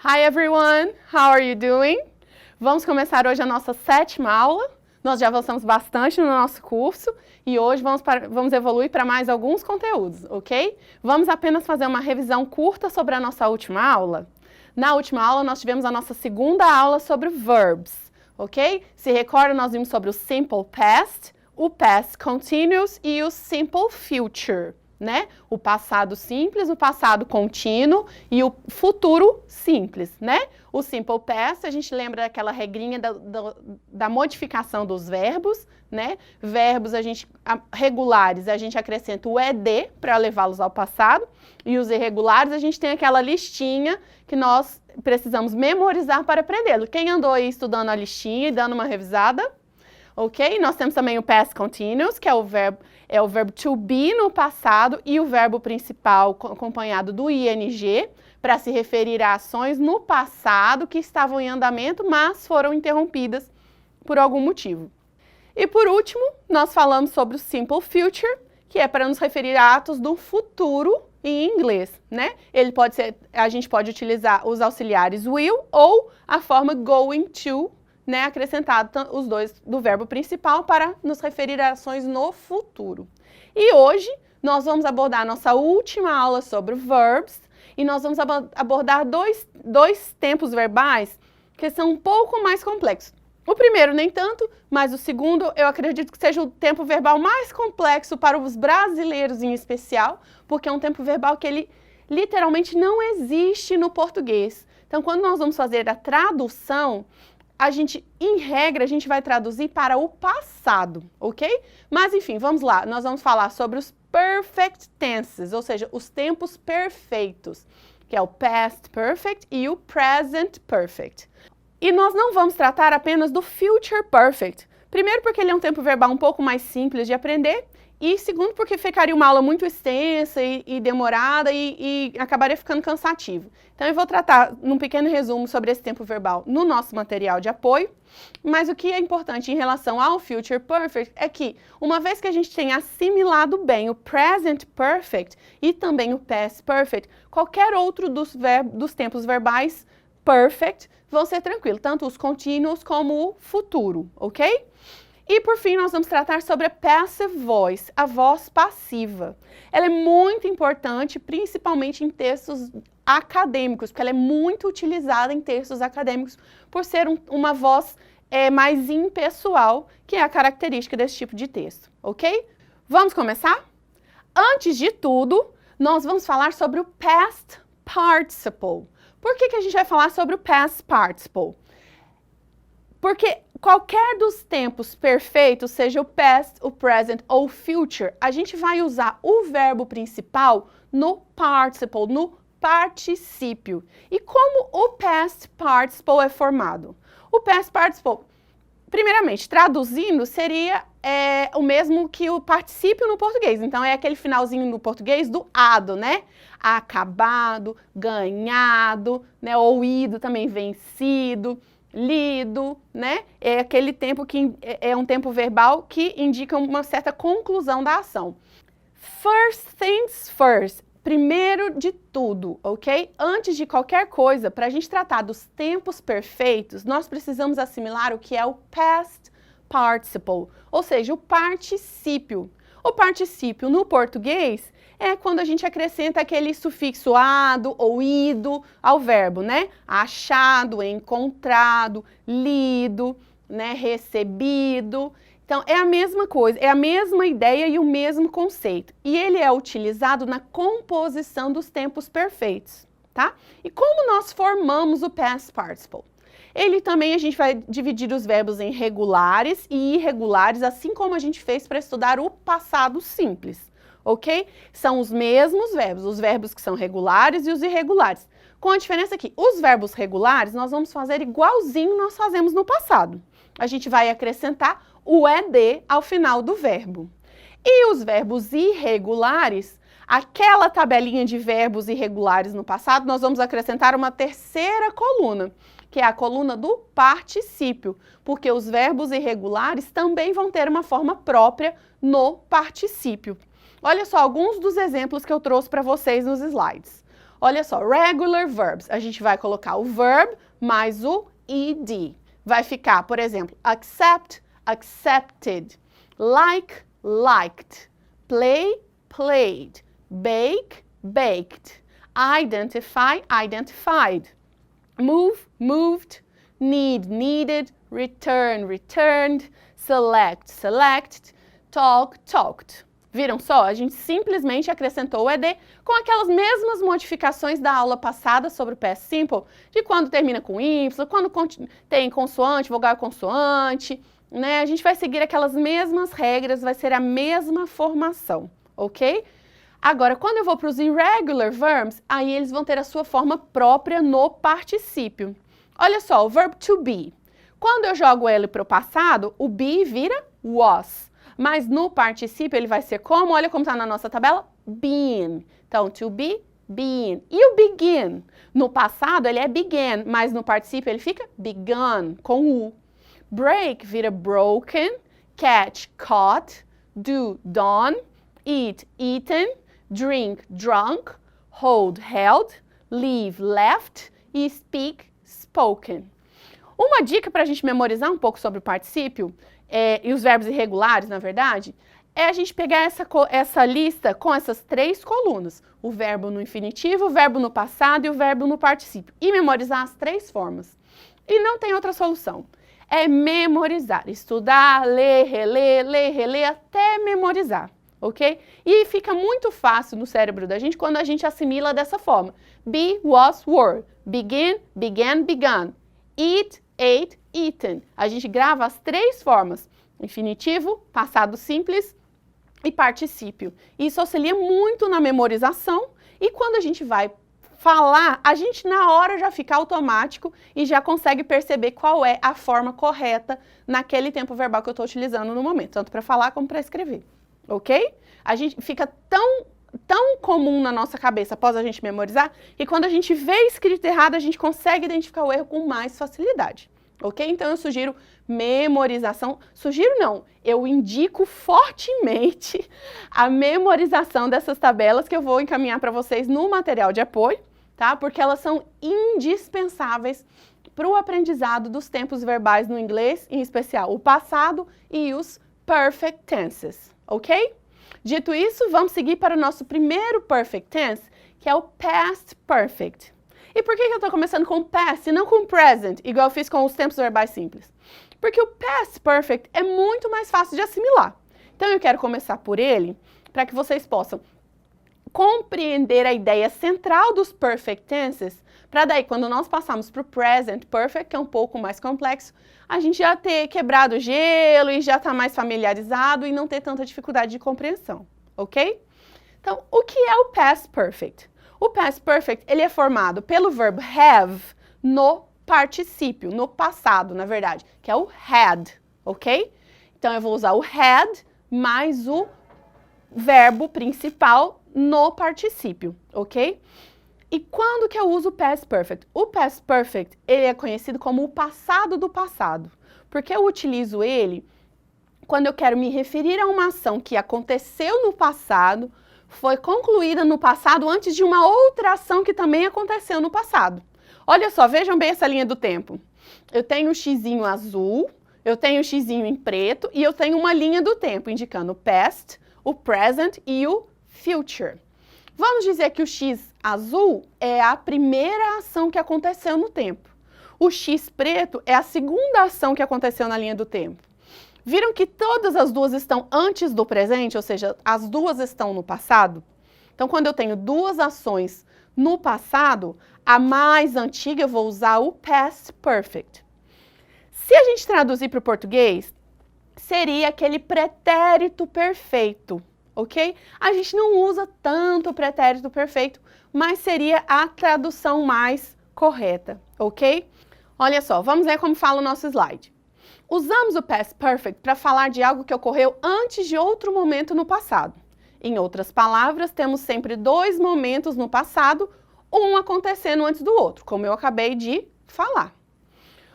Hi everyone, how are you doing? Vamos começar hoje a nossa 7ª aula. Nós já avançamos bastante no nosso curso e hoje vamos evoluir para mais alguns conteúdos, ok? Vamos apenas fazer uma revisão curta sobre a nossa última aula. Na última aula nós tivemos a nossa 2ª aula sobre verbs, ok? Se recorda, nós vimos sobre o simple past, o past continuous e o simple future, né? O passado simples, o passado contínuo e o futuro simples, né? O simple past, a gente lembra daquela regrinha da modificação dos verbos, né? Verbos regulares, a gente acrescenta o ed para levá-los ao passado, e os irregulares, a gente tem aquela listinha que nós precisamos memorizar para aprendê-lo. Quem andou aí estudando a listinha e dando uma revisada? Ok? Nós temos também o past continuous, que é o verbo to be no passado, e o verbo principal acompanhado do ing, para se referir a ações no passado que estavam em andamento, mas foram interrompidas por algum motivo. E por último, nós falamos sobre o simple future, que é para nos referir a atos do futuro em inglês, né? A gente pode utilizar os auxiliares will ou a forma going to, né, acrescentado os dois do verbo principal para nos referir a ações no futuro. E hoje nós vamos abordar a nossa última aula sobre verbs e nós vamos abordar dois tempos verbais que são um pouco mais complexos. O primeiro nem tanto, mas o segundo eu acredito que seja o tempo verbal mais complexo para os brasileiros em especial, porque é um tempo verbal que ele literalmente não existe no português. Então, quando nós vamos fazer a tradução, em regra, a gente vai traduzir para o passado, ok? Mas, enfim, vamos lá. Nós vamos falar sobre os perfect tenses, ou seja, os tempos perfeitos, que é o past perfect e o present perfect. E nós não vamos tratar apenas do future perfect. Primeiro, porque ele é um tempo verbal um pouco mais simples de aprender, e segundo, porque ficaria uma aula muito extensa e demorada e acabaria ficando cansativo. Então, eu vou tratar num pequeno resumo sobre esse tempo verbal no nosso material de apoio, mas o que é importante em relação ao Future Perfect é que, uma vez que a gente tenha assimilado bem o Present Perfect e também o Past Perfect, qualquer outro dos tempos verbais Perfect vão ser tranquilos, tanto os contínuos como o futuro, ok? E, por fim, nós vamos tratar sobre a passive voice, a voz passiva. Ela é muito importante, principalmente em textos acadêmicos, porque ela é muito utilizada em textos acadêmicos por ser uma voz mais impessoal, que é a característica desse tipo de texto, ok? Vamos começar? Antes de tudo, nós vamos falar sobre o past participle. Por que a gente vai falar sobre o past participle? Porque qualquer dos tempos perfeitos, seja o past, o present ou o future, a gente vai usar o verbo principal no participle, no particípio. E como o past participle é formado? O past participle, primeiramente, traduzindo, seria o mesmo que o particípio no português. Então, é aquele finalzinho no português do ado, né? Acabado, ganhado, né? Ou ido também, vencido, lido, né? É aquele tempo que é um tempo verbal que indica uma certa conclusão da ação. First things first, primeiro de tudo, ok? Antes de qualquer coisa, para a gente tratar dos tempos perfeitos, nós precisamos assimilar o que é o past participle, ou seja, o particípio. O particípio no português é quando a gente acrescenta aquele sufixo ado ou ido ao verbo, né? Achado, encontrado, lido, né? Recebido. Então, é a mesma coisa, é a mesma ideia e o mesmo conceito. E ele é utilizado na composição dos tempos perfeitos, tá? E como nós formamos o past participle? Ele também, a gente vai dividir os verbos em regulares e irregulares, assim como a gente fez para estudar o passado simples. Ok? São os mesmos verbos, os verbos que são regulares e os irregulares. Com a diferença que os verbos regulares nós vamos fazer igualzinho nós fazemos no passado. A gente vai acrescentar o ed ao final do verbo. E os verbos irregulares, aquela tabelinha de verbos irregulares no passado, nós vamos acrescentar uma terceira coluna, que é a coluna do particípio, porque os verbos irregulares também vão ter uma forma própria no particípio. Olha só alguns dos exemplos que eu trouxe para vocês nos slides. Olha só, regular verbs. A gente vai colocar o verb mais o ed. Vai ficar, por exemplo, accept, accepted, like, liked, play, played, bake, baked, identify, identified, move, moved, need, needed, return, returned, select, selected, talk, talked. Viram só? A gente simplesmente acrescentou o ed com aquelas mesmas modificações da aula passada sobre o past simple, de quando termina com y, quando tem consoante, vogal e consoante, né? A gente vai seguir aquelas mesmas regras, vai ser a mesma formação, ok? Agora, quando eu vou para os irregular verbs, aí eles vão ter a sua forma própria no particípio. Olha só, o verbo to be. Quando eu jogo ele para o passado, o be vira was. Mas no particípio ele vai ser como? Olha como está na nossa tabela, been. Então, to be, been. E o begin? No passado ele é began, mas no particípio ele fica begun, com U. Break vira broken, catch, caught, do, done, eat, eaten, drink, drunk, hold, held, leave, left e speak, spoken. Uma dica para a gente memorizar um pouco sobre o particípio e os verbos irregulares, na verdade, é a gente pegar essa lista com essas 3 colunas. O verbo no infinitivo, o verbo no passado e o verbo no particípio. E memorizar as 3 formas. E não tem outra solução. É memorizar, estudar, ler, reler, até memorizar, ok? E fica muito fácil no cérebro da gente quando a gente assimila dessa forma. Be, was, were. Begin, began, begun. Eat, ate, eaten. A gente grava as 3 formas. Infinitivo, passado simples e particípio. Isso auxilia muito na memorização e quando a gente vai falar, a gente na hora já fica automático e já consegue perceber qual é a forma correta naquele tempo verbal que eu estou utilizando no momento, tanto para falar como para escrever, ok? A gente fica tão comum na nossa cabeça após a gente memorizar que quando a gente vê escrito errado, a gente consegue identificar o erro com mais facilidade, ok? Então eu sugiro memorização, sugiro não, eu indico fortemente a memorização dessas tabelas que eu vou encaminhar para vocês no material de apoio, tá? Porque elas são indispensáveis para o aprendizado dos tempos verbais no inglês, em especial o passado e os perfect tenses, ok? Dito isso, vamos seguir para o nosso primeiro perfect tense, que é o past perfect. E por que eu estou começando com past e não com present, igual eu fiz com os tempos verbais simples? Porque o past perfect é muito mais fácil de assimilar. Então eu quero começar por ele, para que vocês possam compreender a ideia central dos perfect tenses, para daí, quando nós passarmos para o present perfect, que é um pouco mais complexo, a gente já ter quebrado o gelo e já estar mais familiarizado e não ter tanta dificuldade de compreensão, ok? Então, o que é o past perfect? O past perfect, ele é formado pelo verbo have no particípio, no passado, na verdade, que é o had, ok? Então, eu vou usar o had mais o verbo principal no particípio, ok? E quando que eu uso o past perfect? O past perfect, ele é conhecido como o passado do passado, porque eu utilizo ele quando eu quero me referir a uma ação que aconteceu no passado, foi concluída no passado antes de uma outra ação que também aconteceu no passado. Olha só, vejam bem essa linha do tempo. Eu tenho o xizinho azul, eu tenho o xizinho em preto e eu tenho uma linha do tempo indicando o past, o present e o future. Vamos dizer que o X azul é a primeira ação que aconteceu no tempo. O X preto é a segunda ação que aconteceu na linha do tempo. Viram que todas as duas estão antes do presente, ou seja, as duas estão no passado? Então, quando eu tenho 2 ações no passado, a mais antiga eu vou usar o past perfect. Se a gente traduzir para o português, seria aquele pretérito perfeito. Ok? A gente não usa tanto o pretérito perfeito, mas seria a tradução mais correta, ok? Olha só, vamos ver como fala o nosso slide. Usamos o past perfect para falar de algo que ocorreu antes de outro momento no passado. Em outras palavras, temos sempre 2 momentos no passado, um acontecendo antes do outro, como eu acabei de falar.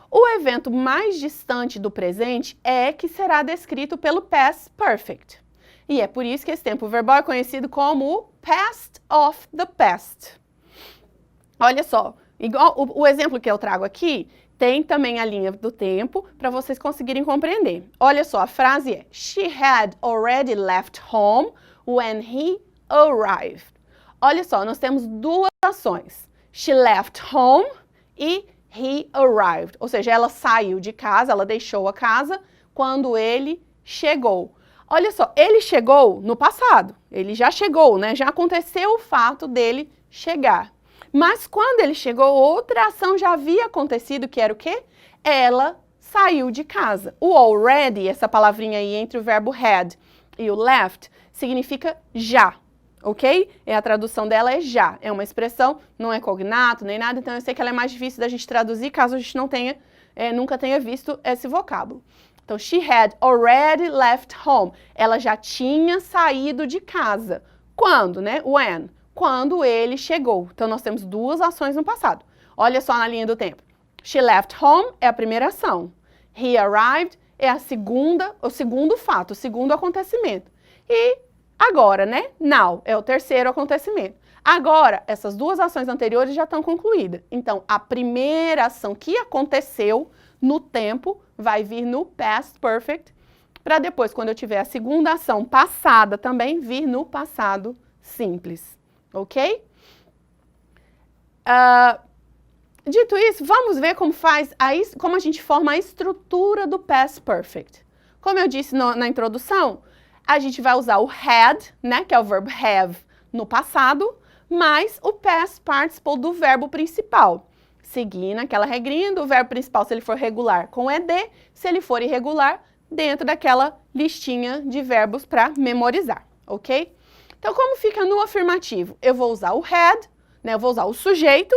O evento mais distante do presente é que será descrito pelo past perfect. E é por isso que esse tempo verbal é conhecido como o past of the past. Olha só, igual o exemplo que eu trago aqui, tem também a linha do tempo para vocês conseguirem compreender. Olha só, a frase é: She had already left home when he arrived. Olha só, nós temos duas ações. She left home e he arrived. Ou seja, ela saiu de casa, ela deixou a casa quando ele chegou. Olha só, ele chegou no passado. Ele já chegou, né? Já aconteceu o fato dele chegar. Mas quando ele chegou, outra ação já havia acontecido, que era o quê? Ela saiu de casa. O already, essa palavrinha aí entre o verbo had e o left, significa já, ok? A tradução dela é já. É uma expressão, não é cognato nem nada, então eu sei que ela é mais difícil da gente traduzir caso a gente não tenha, nunca tenha visto esse vocábulo. Então, she had already left home. Ela já tinha saído de casa. Quando, né? When? Quando ele chegou. Então, nós temos duas ações no passado. Olha só na linha do tempo. She left home é a primeira ação. He arrived é a segunda, o segundo fato, o segundo acontecimento. E agora, né? Now é o terceiro acontecimento. Agora, essas duas ações anteriores já estão concluídas. Então, a primeira ação que aconteceu no tempo vai vir no past perfect, para depois, quando eu tiver a segunda ação passada também, vir no passado simples. Ok? Dito isso, vamos ver como a gente forma a estrutura do past perfect. Como eu disse na introdução, a gente vai usar o had, né, que é o verbo have no passado, mais o past participle do verbo principal. Seguindo aquela regrinha do verbo principal, se ele for regular, com ed, se ele for irregular, dentro daquela listinha de verbos para memorizar, ok? Então, como fica no afirmativo? Eu vou usar o had, né? Eu vou usar o sujeito,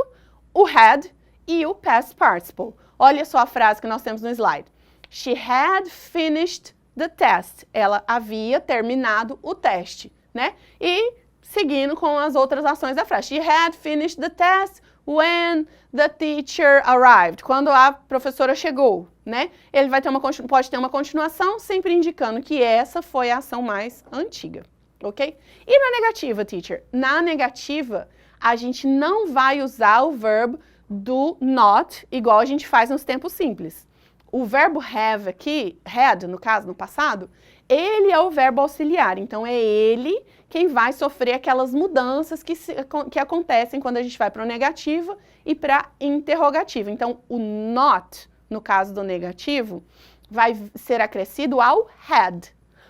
o had e o past participle. Olha só a frase que nós temos no slide. She had finished the test. Ela havia terminado o teste, né? E seguindo com as outras ações da frase. She had finished the test when the teacher arrived. Quando a professora chegou, né? Ele vai ter pode ter uma continuação, sempre indicando que essa foi a ação mais antiga, ok? E na negativa, teacher? Na negativa, a gente não vai usar o verbo do not, igual a gente faz nos tempos simples. O verbo have aqui, had, no caso, no passado, ele é o verbo auxiliar. Então, é ele quem vai sofrer aquelas mudanças que acontecem quando a gente vai para o negativa e para a interrogativa. Então, o not, no caso do negativo, vai ser acrescido ao had.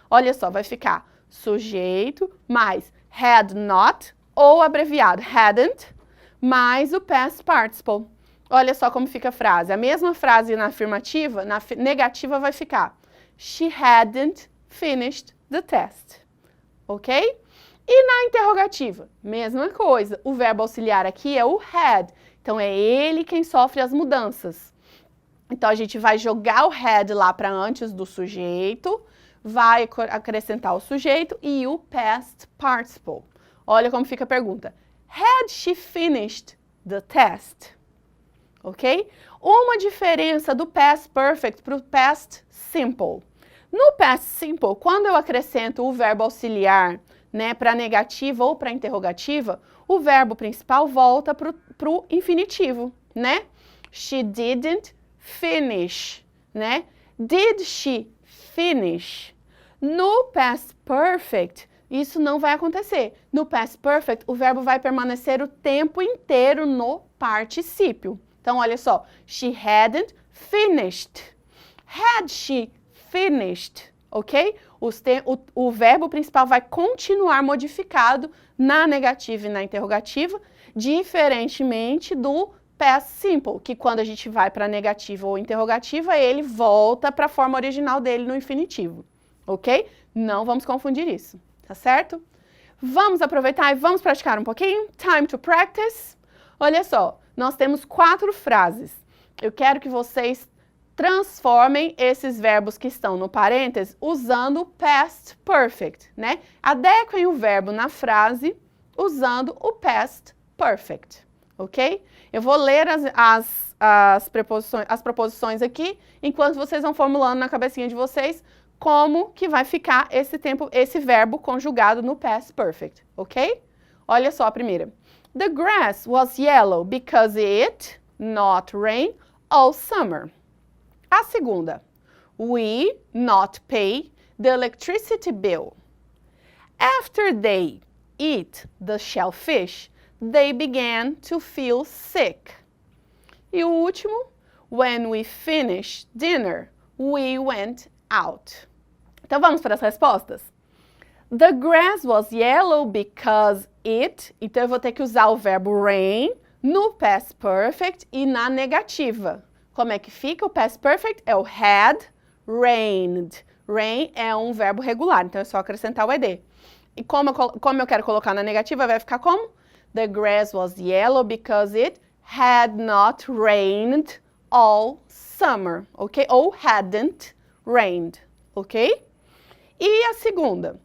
Olha só, vai ficar sujeito mais had not, ou abreviado hadn't, mais o past participle. Olha só como fica a frase. A mesma frase na afirmativa, na negativa vai ficar She hadn't finished the test. Ok? E na interrogativa, mesma coisa. O verbo auxiliar aqui é o had. Então, é ele quem sofre as mudanças. Então, a gente vai jogar o had lá para antes do sujeito, vai acrescentar o sujeito e o past participle. Olha como fica a pergunta. Had she finished the test? Ok? Uma diferença do past perfect para o past simple. No past simple, quando eu acrescento o verbo auxiliar, né, para negativa ou para interrogativa, o verbo principal volta para o infinitivo, né? She didn't finish, né? Did she finish? No past perfect, isso não vai acontecer. No past perfect, o verbo vai permanecer o tempo inteiro no particípio. Então, olha só. She hadn't finished. Had she finished? Ok? O verbo principal vai continuar modificado na negativa e na interrogativa, diferentemente do past simple, que quando a gente vai para negativa ou interrogativa, ele volta para a forma original dele no infinitivo. Ok? Não vamos confundir isso, tá certo? Vamos aproveitar e vamos praticar um pouquinho? Time to practice. Olha só, nós temos 4 frases. Eu quero que vocês transformem esses verbos que estão no parênteses usando o past perfect, né? Adequem o verbo na frase usando o past perfect, ok? Eu vou ler as proposições aqui, enquanto vocês vão formulando na cabecinha de vocês como que vai ficar esse verbo conjugado no past perfect, ok? Olha só a primeira. The grass was yellow because it not rain all summer. A segunda. We not pay the electricity bill. After they eat the shellfish, they began to feel sick. E o último, when we finished dinner, we went out. Então vamos para as respostas? The grass was yellow because it. Então eu vou ter que usar o verbo rain no past perfect e na negativa. Como é que fica o past perfect? É o had rained. Rain é um verbo regular, então é só acrescentar o ed. E como eu quero colocar na negativa, vai ficar como? The grass was yellow because it had not rained all summer, ok? Ou hadn't rained, ok? E a segunda,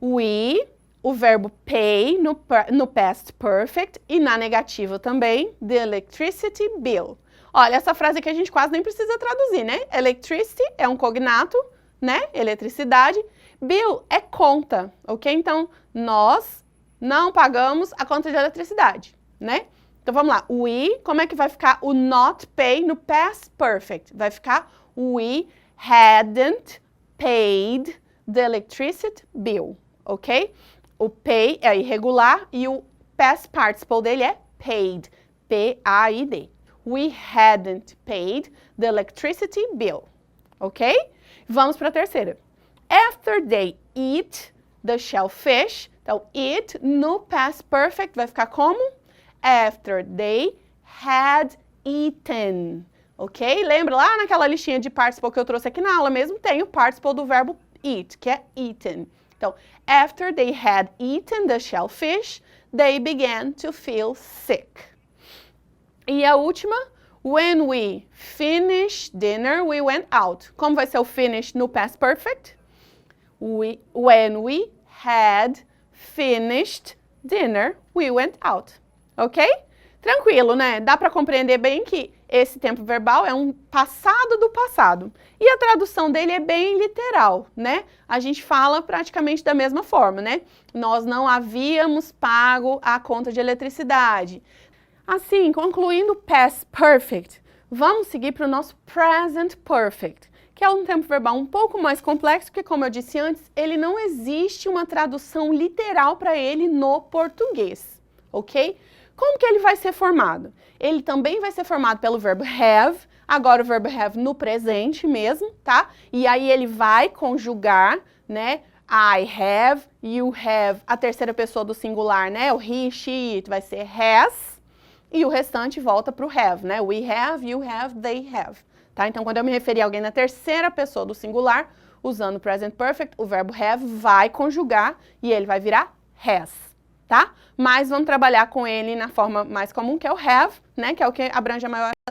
we, o verbo pay no past perfect e na negativa também, the electricity bill. Olha, essa frase aqui a gente quase nem precisa traduzir, né? Electricity é um cognato, né? Eletricidade. Bill é conta, ok? Então, nós não pagamos a conta de eletricidade, né? Então, vamos lá. We, como é que vai ficar o not pay no past perfect? Vai ficar we hadn't paid the electricity bill, ok? O pay é irregular e o past participle dele é paid, P-A-I-D. We hadn't paid the electricity bill, ok? Vamos para a terceira. After they eat the shellfish, então eat no past perfect vai ficar como? After they had eaten, ok? Lembra lá naquela listinha de participle que eu trouxe aqui na aula mesmo, tem o participle do verbo eat, que é eaten. Então, after they had eaten the shellfish, they began to feel sick. E a última, when we finished dinner, we went out. Como vai ser o finish no past perfect? When we had finished dinner, we went out. Ok? Tranquilo, né? Dá para compreender bem que esse tempo verbal é um passado do passado. E a tradução dele é bem literal, né? A gente fala praticamente da mesma forma, né? Nós não havíamos pago a conta de eletricidade. Assim, concluindo o past perfect, vamos seguir para o nosso present perfect, que é um tempo verbal um pouco mais complexo, porque, como eu disse antes, ele não existe uma tradução literal para ele no português, ok? Como que ele vai ser formado? Ele também vai ser formado pelo verbo have, agora o verbo have no presente mesmo, tá? E aí ele vai conjugar, né? I have, you have, a terceira pessoa do singular, né? O he, she, it vai ser has, e o restante volta para o have, né? We have, you have, they have. Tá? Então, quando eu me referir a alguém na terceira pessoa do singular, usando o present perfect, o verbo have vai conjugar e ele vai virar has, tá? Mas vamos trabalhar com ele na forma mais comum, que é o have, né? Que é o que abrange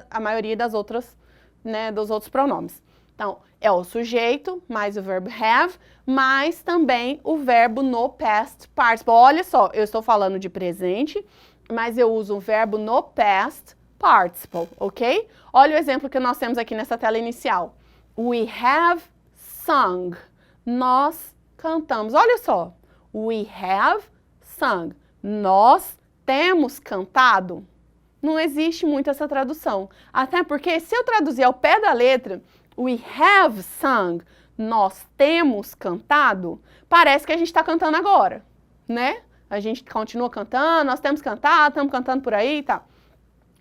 a maioria das outras, né? Dos outros pronomes. Então, é o sujeito, mais o verbo have, mais também o verbo no past participle. Olha só, eu estou falando de presente, mas eu uso o verbo no past participle, ok? Olha o exemplo que nós temos aqui nessa tela inicial. We have sung. Nós cantamos. Olha só. We have sung. Nós temos cantado. Não existe muito essa tradução. Até porque, se eu traduzir ao pé da letra, we have sung, nós temos cantado, parece que a gente está cantando agora, né? A gente continua cantando, nós temos cantado, estamos cantando por aí e tal.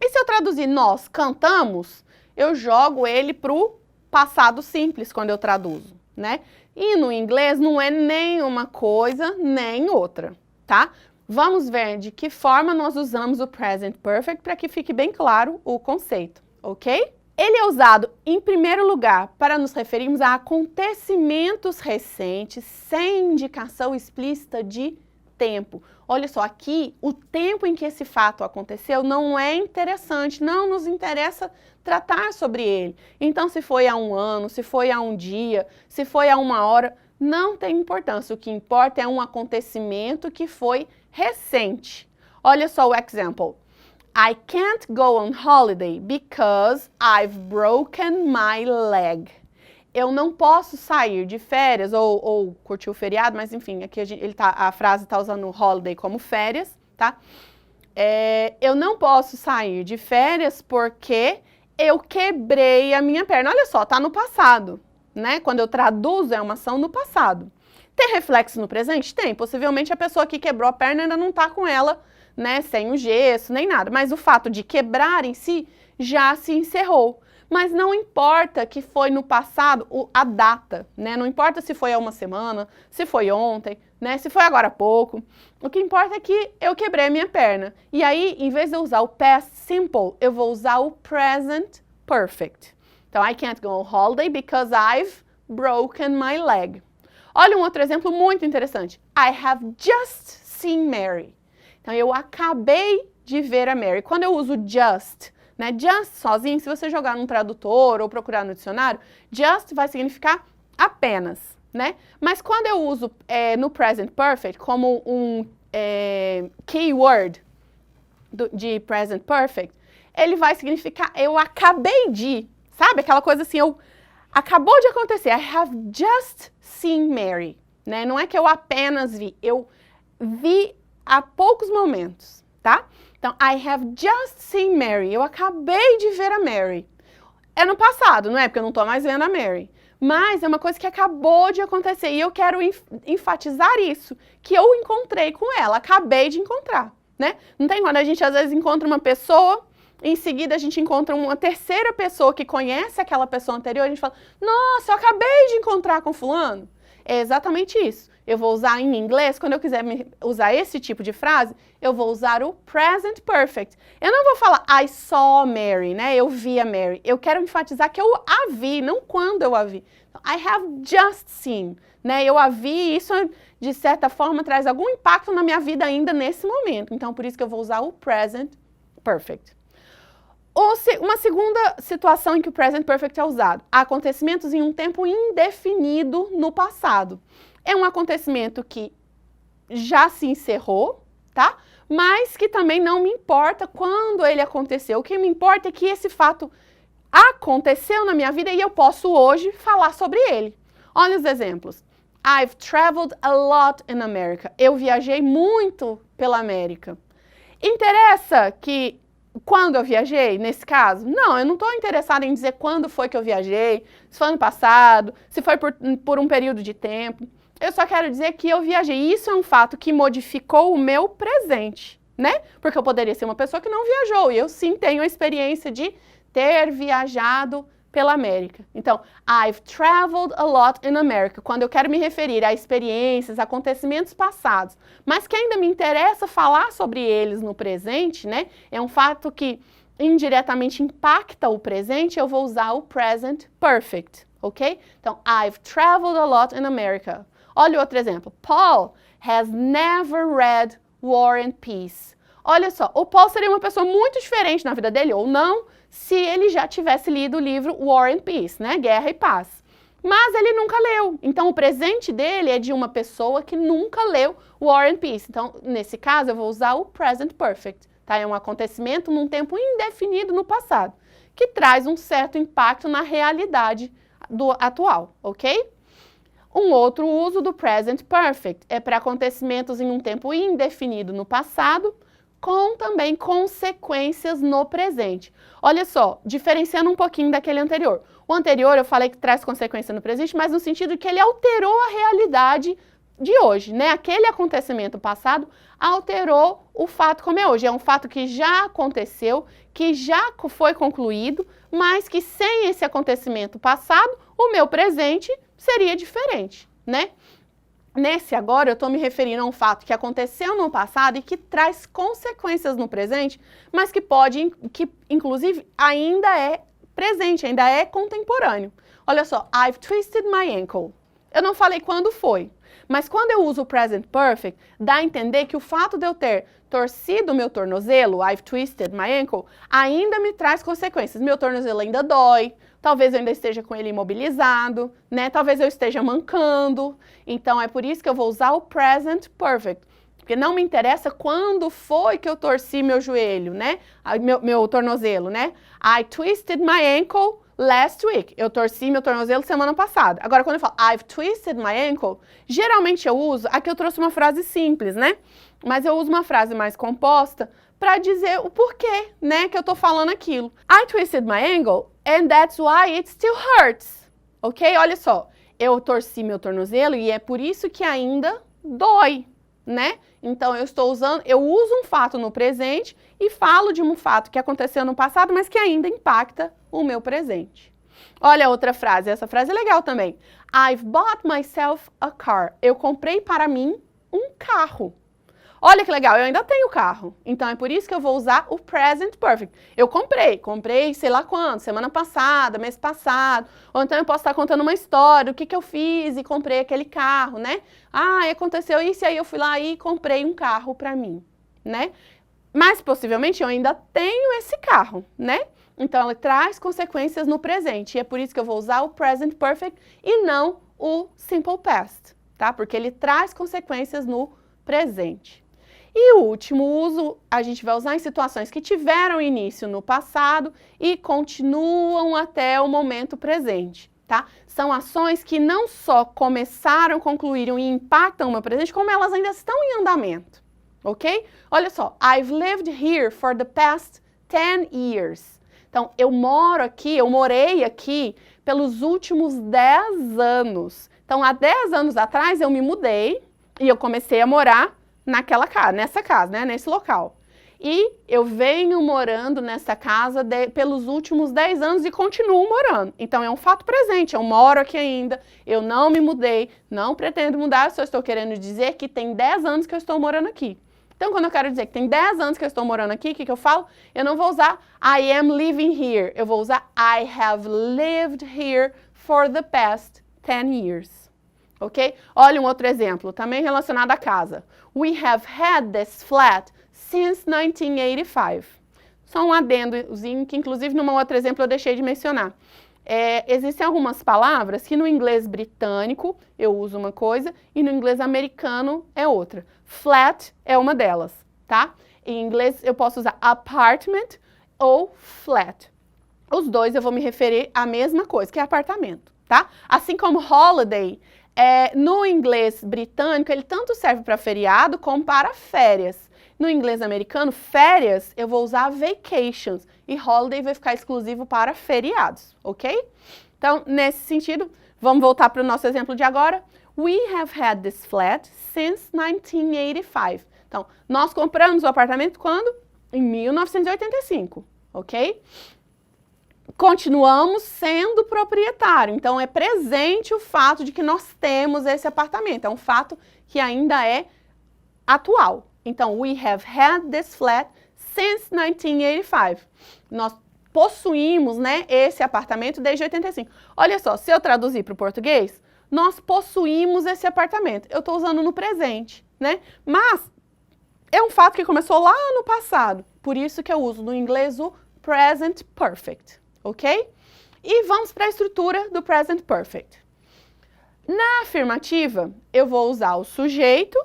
E se eu traduzir nós cantamos, eu jogo ele para o passado simples quando eu traduzo, né? E no inglês não é nem uma coisa nem outra, tá? Vamos ver de que forma nós usamos o present perfect para que fique bem claro o conceito, ok? Ele é usado, em primeiro lugar, para nos referirmos a acontecimentos recentes sem indicação explícita de tempo. Olha só, aqui, o tempo em que esse fato aconteceu não é interessante, não nos interessa tratar sobre ele. Então, se foi há um ano, se foi há um dia, se foi há uma hora, não tem importância. O que importa é um acontecimento que foi recente. Olha só o example. I can't go on holiday because I've broken my leg. Eu não posso sair de férias ou curtir o feriado, mas enfim, aqui a frase está usando holiday como férias, tá? eu não posso sair de férias porque eu quebrei a minha perna. Olha só, tá no passado, né? Quando eu traduzo, é uma ação no passado. Tem reflexo no presente? Tem. Possivelmente a pessoa que quebrou a perna ainda não tá com ela, né? Sem o gesso, nem nada. Mas o fato de quebrar em si já se encerrou. Mas não importa que foi no passado a data, né? Não importa se foi há uma semana, se foi ontem, né? Se foi agora há pouco. O que importa é que eu quebrei a minha perna. E aí, em vez de eu usar o past simple, eu vou usar o present perfect. Então, I can't go on holiday because I've broken my leg. Olha um outro exemplo muito interessante. I have just seen Mary. Então, eu acabei de ver a Mary. Quando eu uso just, né? Just sozinho, se você jogar num tradutor ou procurar no dicionário, just vai significar apenas, né? Mas quando eu uso no present perfect como um keyword de present perfect, ele vai significar eu acabei de, sabe? Aquela coisa assim, acabou de acontecer. I have just seen Mary, né? Não é que eu apenas vi, eu vi há poucos momentos, tá? Então, I have just seen Mary. Eu acabei de ver a Mary. É no passado, não é? Porque eu não tô mais vendo a Mary. Mas é uma coisa que acabou de acontecer e eu quero enfatizar isso, que eu encontrei com ela, acabei de encontrar, né? Não tem quando a gente às vezes encontra uma pessoa, em seguida a gente encontra uma terceira pessoa que conhece aquela pessoa anterior, a gente fala, nossa, eu acabei de encontrar com fulano. É exatamente isso. Eu vou usar em inglês, quando eu quiser usar esse tipo de frase, eu vou usar o present perfect. Eu não vou falar I saw Mary, né? Eu vi a Mary. Eu quero enfatizar que eu a vi, não quando eu a vi. I have just seen, né? Eu a vi e isso, de certa forma, traz algum impacto na minha vida ainda nesse momento. Então, por isso que eu vou usar o present perfect. Uma segunda situação em que o present perfect é usado. Acontecimentos em um tempo indefinido no passado. É um acontecimento que já se encerrou, tá? Mas que também não me importa quando ele aconteceu. O que me importa é que esse fato aconteceu na minha vida e eu posso hoje falar sobre ele. Olha os exemplos. I've traveled a lot in America. Eu viajei muito pela América. Interessa que quando eu viajei, nesse caso? Não, eu não estou interessada em dizer quando foi que eu viajei, se foi ano passado, se foi por um período de tempo. Eu só quero dizer que eu viajei. Isso é um fato que modificou o meu presente, né? Porque eu poderia ser uma pessoa que não viajou e eu sim tenho a experiência de ter viajado pela América. Então, I've traveled a lot in America. Quando eu quero me referir a experiências, acontecimentos passados, mas que ainda me interessa falar sobre eles no presente, né? É um fato que indiretamente impacta o presente, eu vou usar o present perfect, ok? Então, I've traveled a lot in America. Olha outro exemplo. Paul has never read War and Peace. Olha só, o Paul seria uma pessoa muito diferente na vida dele, ou não, se ele já tivesse lido o livro War and Peace, né? Guerra e Paz. Mas ele nunca leu. Então, o presente dele é de uma pessoa que nunca leu War and Peace. Então, nesse caso, eu vou usar o present perfect. Tá? É um acontecimento num tempo indefinido no passado, que traz um certo impacto na realidade atual, ok? Um outro uso do present perfect é para acontecimentos em um tempo indefinido no passado, com também consequências no presente. Olha só, diferenciando um pouquinho daquele anterior. O anterior eu falei que traz consequência no presente, mas no sentido de que ele alterou a realidade de hoje, né? Aquele acontecimento passado alterou o fato como é hoje. É um fato que já aconteceu, que já foi concluído, mas que sem esse acontecimento passado, o meu presente seria diferente, né? Nesse agora, eu estou me referindo a um fato que aconteceu no passado e que traz consequências no presente, mas que pode, que inclusive ainda é presente, ainda é contemporâneo. Olha só, I've twisted my ankle. Eu não falei quando foi, mas quando eu uso o present perfect, dá a entender que o fato de eu ter torcido o meu tornozelo, I've twisted my ankle, ainda me traz consequências. Meu tornozelo ainda dói, talvez eu ainda esteja com ele imobilizado, né? Talvez eu esteja mancando. Então, é por isso que eu vou usar o present perfect. Porque não me interessa quando foi que eu torci meu joelho, né? Meu tornozelo, né? I twisted my ankle last week. Eu torci meu tornozelo semana passada. Agora, quando eu falo I've twisted my ankle, geralmente eu uso, aqui eu trouxe uma frase simples, né? Mas eu uso uma frase mais composta para dizer o porquê, né, que eu tô falando aquilo. I twisted my ankle and that's why it still hurts. Ok? Olha só, eu torci meu tornozelo e é por isso que ainda dói, né? Então eu uso um fato no presente e falo de um fato que aconteceu no passado, mas que ainda impacta o meu presente. Olha outra frase, essa frase é legal também. I've bought myself a car. Eu comprei para mim um carro. Olha que legal, eu ainda tenho carro. Então é por isso que eu vou usar o present perfect. Eu comprei sei lá quando, semana passada, mês passado. Ou então eu posso estar contando uma história, o que eu fiz e comprei aquele carro, né? Ah, aconteceu isso e aí eu fui lá e comprei um carro para mim, né? Mas possivelmente eu ainda tenho esse carro, né? Então ela traz consequências no presente. E é por isso que eu vou usar o present perfect e não o simple past, tá? Porque ele traz consequências no presente. E o último uso a gente vai usar em situações que tiveram início no passado e continuam até o momento presente, tá? São ações que não só começaram, concluíram e impactam o meu presente, como elas ainda estão em andamento, ok? Olha só, I've lived here for the past 10 years. Então, eu morei aqui pelos últimos 10 anos. Então, há 10 anos atrás eu me mudei e eu comecei a morar nessa casa, né, nesse local. E eu venho morando nessa casa pelos últimos 10 anos e continuo morando. Então é um fato presente, eu moro aqui ainda, eu não me mudei, não pretendo mudar, só estou querendo dizer que tem 10 anos que eu estou morando aqui. Então quando eu quero dizer que tem 10 anos que eu estou morando aqui, o que eu falo? Eu não vou usar I am living here, eu vou usar I have lived here for the past 10 years. Ok? Olha um outro exemplo, também relacionado à casa. We have had this flat since 1985. Só um adendozinho que, inclusive, num outro exemplo eu deixei de mencionar. Existem algumas palavras que no inglês britânico eu uso uma coisa e no inglês americano é outra. Flat é uma delas, tá? Em inglês eu posso usar apartment ou flat. Os dois eu vou me referir à mesma coisa, que é apartamento, tá? Assim como holiday, no inglês britânico, ele tanto serve para feriado como para férias. No inglês americano, férias, eu vou usar vacations e holiday vai ficar exclusivo para feriados, ok? Então, nesse sentido, vamos voltar para o nosso exemplo de agora. We have had this flat since 1985. Então, nós compramos o apartamento quando? Em 1985, ok? Continuamos sendo proprietário, então é presente o fato de que nós temos esse apartamento, é um fato que ainda é atual. Então, we have had this flat since 1985. Nós possuímos, né, esse apartamento desde 85. Olha só, se eu traduzir para o português, nós possuímos esse apartamento. Eu estou usando no presente, né? Mas é um fato que começou lá no passado, por isso que eu uso no inglês o present perfect. Ok? E vamos para a estrutura do present perfect. Na afirmativa, eu vou usar o sujeito,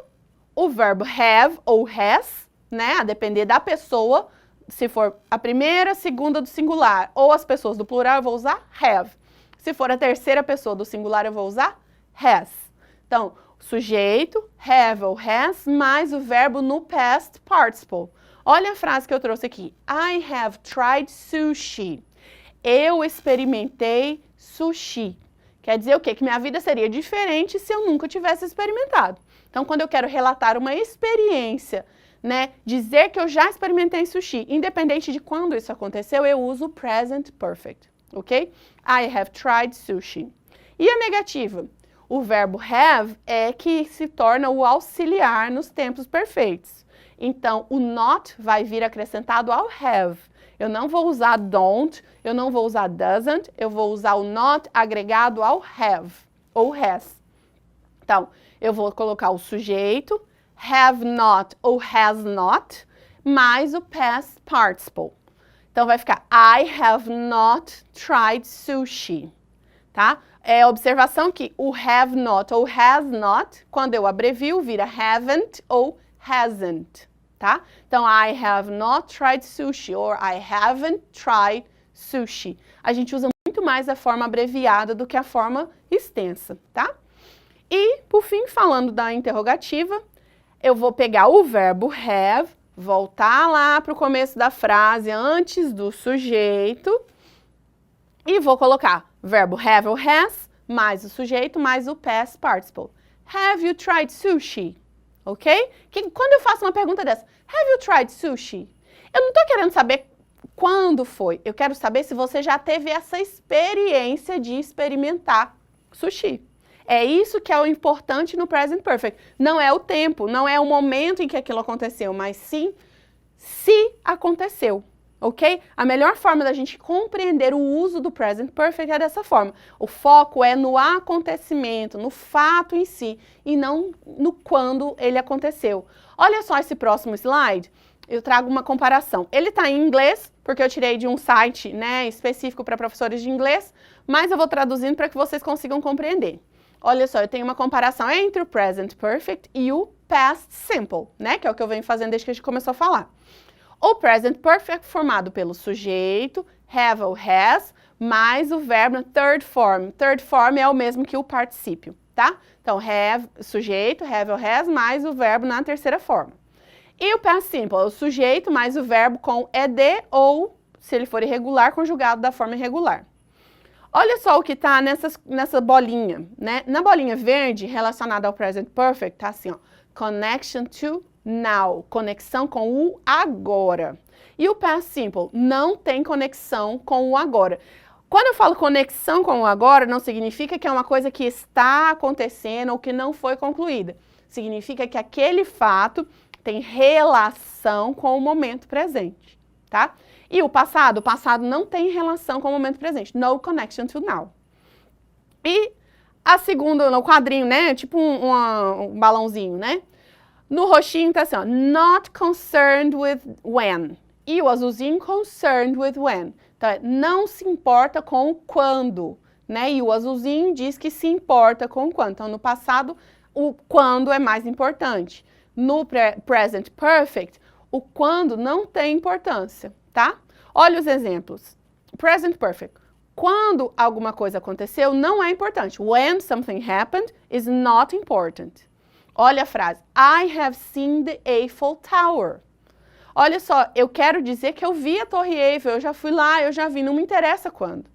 o verbo have ou has, né? A depender da pessoa, se for a primeira, segunda do singular ou as pessoas do plural, eu vou usar have. Se for a terceira pessoa do singular, eu vou usar has. Então, sujeito, have ou has, mais o verbo no past participle. Olha a frase que eu trouxe aqui. I have tried sushi. Eu experimentei sushi. Quer dizer o quê? Que minha vida seria diferente se eu nunca tivesse experimentado. Então, quando eu quero relatar uma experiência, né, dizer que eu já experimentei sushi, independente de quando isso aconteceu, eu uso o present perfect, ok? I have tried sushi. E a negativa? O verbo have é que se torna o auxiliar nos tempos perfeitos. Então, o not vai vir acrescentado ao have. Eu não vou usar don't, eu não vou usar doesn't, eu vou usar o not agregado ao have ou has. Então, eu vou colocar o sujeito, have not ou has not, mais o past participle. Então, vai ficar I have not tried sushi, tá? Observação que o have not ou has not, quando eu abrevio, vira haven't ou hasn't. Tá? Então, I have not tried sushi or I haven't tried sushi. A gente usa muito mais a forma abreviada do que a forma extensa, tá? E, por fim, falando da interrogativa, eu vou pegar o verbo have, voltar lá para o começo da frase, antes do sujeito, e vou colocar verbo have ou has, mais o sujeito, mais o past participle. Have you tried sushi? Ok? Quando eu faço uma pergunta dessa, have you tried sushi? Eu não estou querendo saber quando foi, eu quero saber se você já teve essa experiência de experimentar sushi. É isso que é o importante no present perfect. Não é o tempo, não é o momento em que aquilo aconteceu, mas sim se aconteceu, ok? A melhor forma da gente compreender o uso do present perfect é dessa forma. O foco é no acontecimento, no fato em si, e não no quando ele aconteceu. Olha só esse próximo slide, eu trago uma comparação. Ele está em inglês, porque eu tirei de um site, né, específico para professores de inglês, mas eu vou traduzindo para que vocês consigam compreender. Olha só, eu tenho uma comparação entre o present perfect e o past simple, né? Que é o que eu venho fazendo desde que a gente começou a falar. O present perfect formado pelo sujeito, have ou has, mais o verbo na third form. Third form é o mesmo que o particípio, tá? Então, have, sujeito, have ou has, mais o verbo na terceira forma. E o past simple é o sujeito mais o verbo com ed ou, se ele for irregular, conjugado da forma irregular. Olha só o que está nessa bolinha, né? Na bolinha verde, relacionada ao present perfect, tá assim, ó. Connection to now. Conexão com o agora. E o past simple não tem conexão com o agora. Quando eu falo conexão com o agora, não significa que é uma coisa que está acontecendo ou que não foi concluída. Significa que aquele fato tem relação com o momento presente, tá? E o passado não tem relação com o momento presente. No connection to now. E a segunda, no quadrinho, né? Tipo um balãozinho, né? No roxinho tá assim, ó. Not concerned with when. E o azulzinho, concerned with when. Então, não se importa com o quando, né? E o azulzinho diz que se importa com o quando. Então, no passado, o quando é mais importante. No present perfect, o quando não tem importância, tá? Olha os exemplos. Present perfect. Quando alguma coisa aconteceu, não é importante. When something happened is not important. Olha a frase. I have seen the Eiffel Tower. Olha só, eu quero dizer que eu vi a Torre Eiffel, eu já fui lá, eu já vi, não me interessa quando.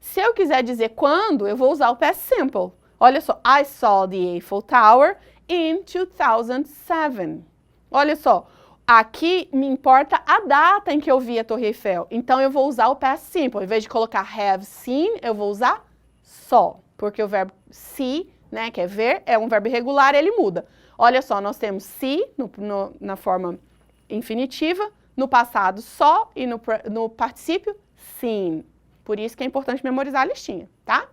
Se eu quiser dizer quando, eu vou usar o past simple. Olha só, I saw the Eiffel Tower in 2007. Olha só, aqui me importa a data em que eu vi a Torre Eiffel. Então, eu vou usar o past simple. Em vez de colocar have seen, eu vou usar saw. Porque o verbo see, né, que é ver, é um verbo irregular, ele muda. Olha só, nós temos see na forma infinitiva, no passado saw e no particípio seen. Por isso que é importante memorizar a listinha, tá?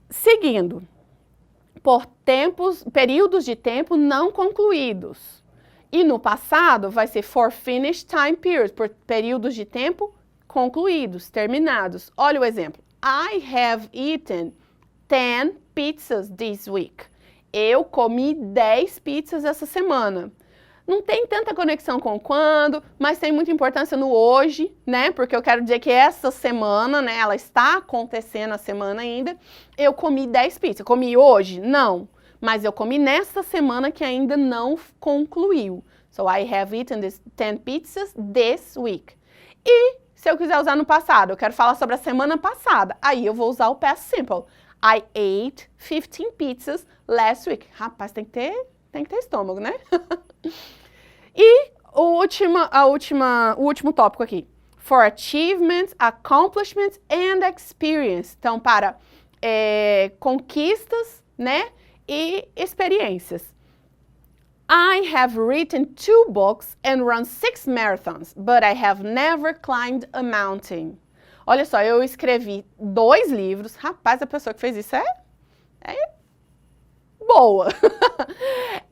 Seguindo. Por períodos de tempo não concluídos. E no passado vai ser for finished time periods, por períodos de tempo concluídos, terminados. Olha o exemplo. I have eaten 10 pizzas this week. Eu comi 10 pizzas essa semana. Não tem tanta conexão com quando, mas tem muita importância no hoje, né? Porque eu quero dizer que essa semana, né? Ela está acontecendo a semana ainda. Eu comi 10 pizzas. Comi hoje? Não. Mas eu comi nessa semana que ainda não concluiu. So, I have eaten 10 pizzas this week. E se eu quiser usar no passado, eu quero falar sobre a semana passada. Aí eu vou usar o past simple. I ate 15 pizzas last week. Rapaz, tem que ter estômago, né? E o último tópico aqui. For achievements, accomplishments and experience. Então, para conquistas, né? E experiências. I have written 2 books and run 6 marathons, but I have never climbed a mountain. Olha só, eu escrevi 2 livros. Rapaz, a pessoa que fez isso é boa.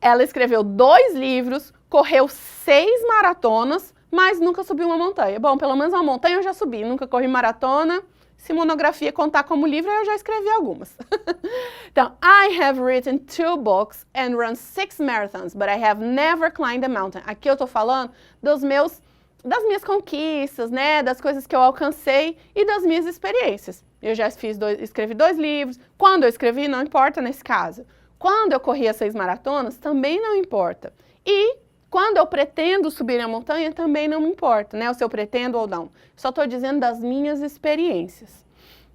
Ela escreveu 2 livros, correu 6 maratonas, mas nunca subiu uma montanha. Bom, pelo menos uma montanha eu já subi, nunca corri maratona. Se monografia contar como livro, eu já escrevi algumas. Então, I have written 2 books and run 6 marathons, but I have never climbed a mountain. Aqui eu tô falando dos meus das minhas conquistas, né, das coisas que eu alcancei e das minhas experiências. Eu já escrevi 2 livros. Quando eu escrevi, não importa nesse caso. Quando eu corri as 6 maratonas, também não importa. E quando eu pretendo subir a montanha, também não me importa, né, se eu pretendo ou não. Só estou dizendo das minhas experiências.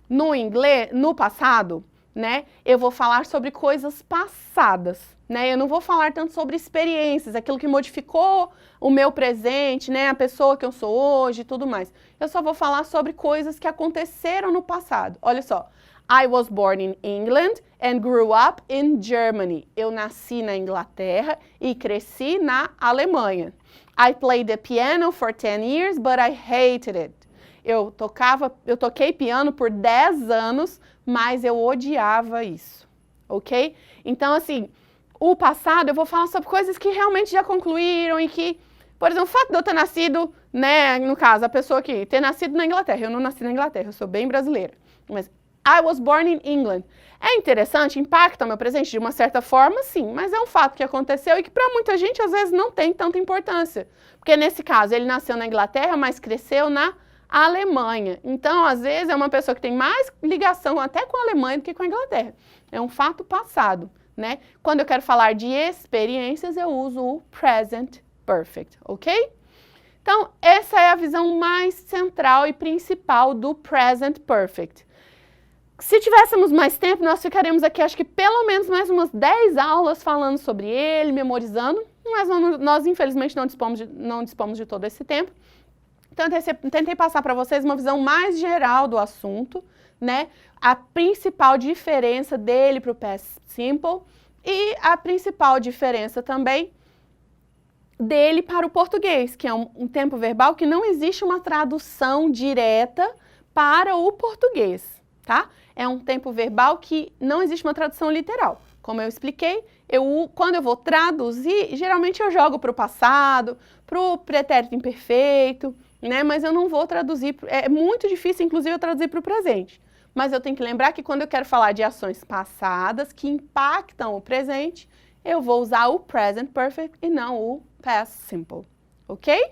No inglês, no passado, né, eu vou falar sobre coisas passadas, né, eu não vou falar tanto sobre experiências, aquilo que modificou o meu presente, né, a pessoa que eu sou hoje e tudo mais. Eu só vou falar sobre coisas que aconteceram no passado. Olha só, I was born in England and grew up in Germany. Eu nasci na Inglaterra e cresci na Alemanha. I played the piano for 10 years, but I hated it. Eu toquei piano por 10 anos, mas eu odiava isso, ok? Então, assim, o passado eu vou falar sobre coisas que realmente já concluíram e que, por exemplo, o fato de eu ter nascido, né, no caso, a pessoa que ter nascido na Inglaterra, eu não nasci na Inglaterra, eu sou bem brasileira, mas I was born in England. É interessante, impacta o meu presente de uma certa forma, sim, mas é um fato que aconteceu e que para muita gente às vezes não tem tanta importância, porque nesse caso ele nasceu na Inglaterra, mas cresceu na Alemanha. Então, às vezes, é uma pessoa que tem mais ligação até com a Alemanha do que com a Inglaterra. É um fato passado, né? Quando eu quero falar de experiências, eu uso o present perfect, ok? Então, essa é a visão mais central e principal do present perfect. Se tivéssemos mais tempo, nós ficaremos aqui, acho que pelo menos mais umas 10 aulas falando sobre ele, memorizando, mas nós infelizmente não dispomos de todo esse tempo. Então, eu tentei passar para vocês uma visão mais geral do assunto, né? A principal diferença dele para o past simple e a principal diferença também dele para o português, que é um tempo verbal que não existe uma tradução direta para o português, tá? É um tempo verbal que não existe uma tradução literal. Como eu expliquei, quando eu vou traduzir, geralmente eu jogo para o passado, para o pretérito imperfeito, né? Mas eu não vou traduzir, é muito difícil, inclusive, eu traduzir para o presente. Mas eu tenho que lembrar que quando eu quero falar de ações passadas que impactam o presente, eu vou usar o present perfect e não o past simple, ok?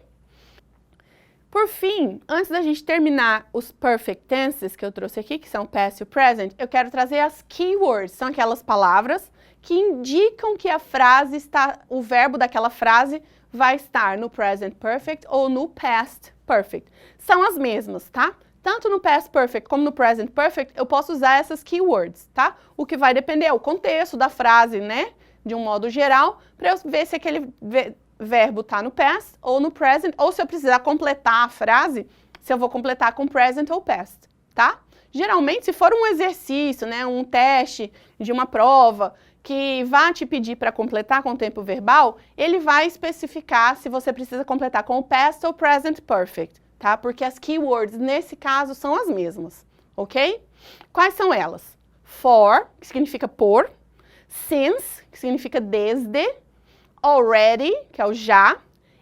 Por fim, antes da gente terminar os perfect tenses que eu trouxe aqui, que são past e o present, eu quero trazer as keywords, são aquelas palavras que indicam que a frase está, o verbo daquela frase vai estar no present perfect ou no past perfect. São as mesmas, tá? Tanto no past perfect como no present perfect, eu posso usar essas keywords, tá? O que vai depender é o contexto da frase, né? De um modo geral, para eu ver se aquele verbo está no past ou no present, ou se eu precisar completar a frase, se eu vou completar com present ou past, tá? Geralmente, se for um exercício, né, um teste de uma prova, que vai te pedir para completar com o tempo verbal, ele vai especificar se você precisa completar com o past ou present perfect, tá? Porque as keywords, nesse caso, são as mesmas, ok? Quais são elas? For, que significa por, since, que significa desde, already, que é o já,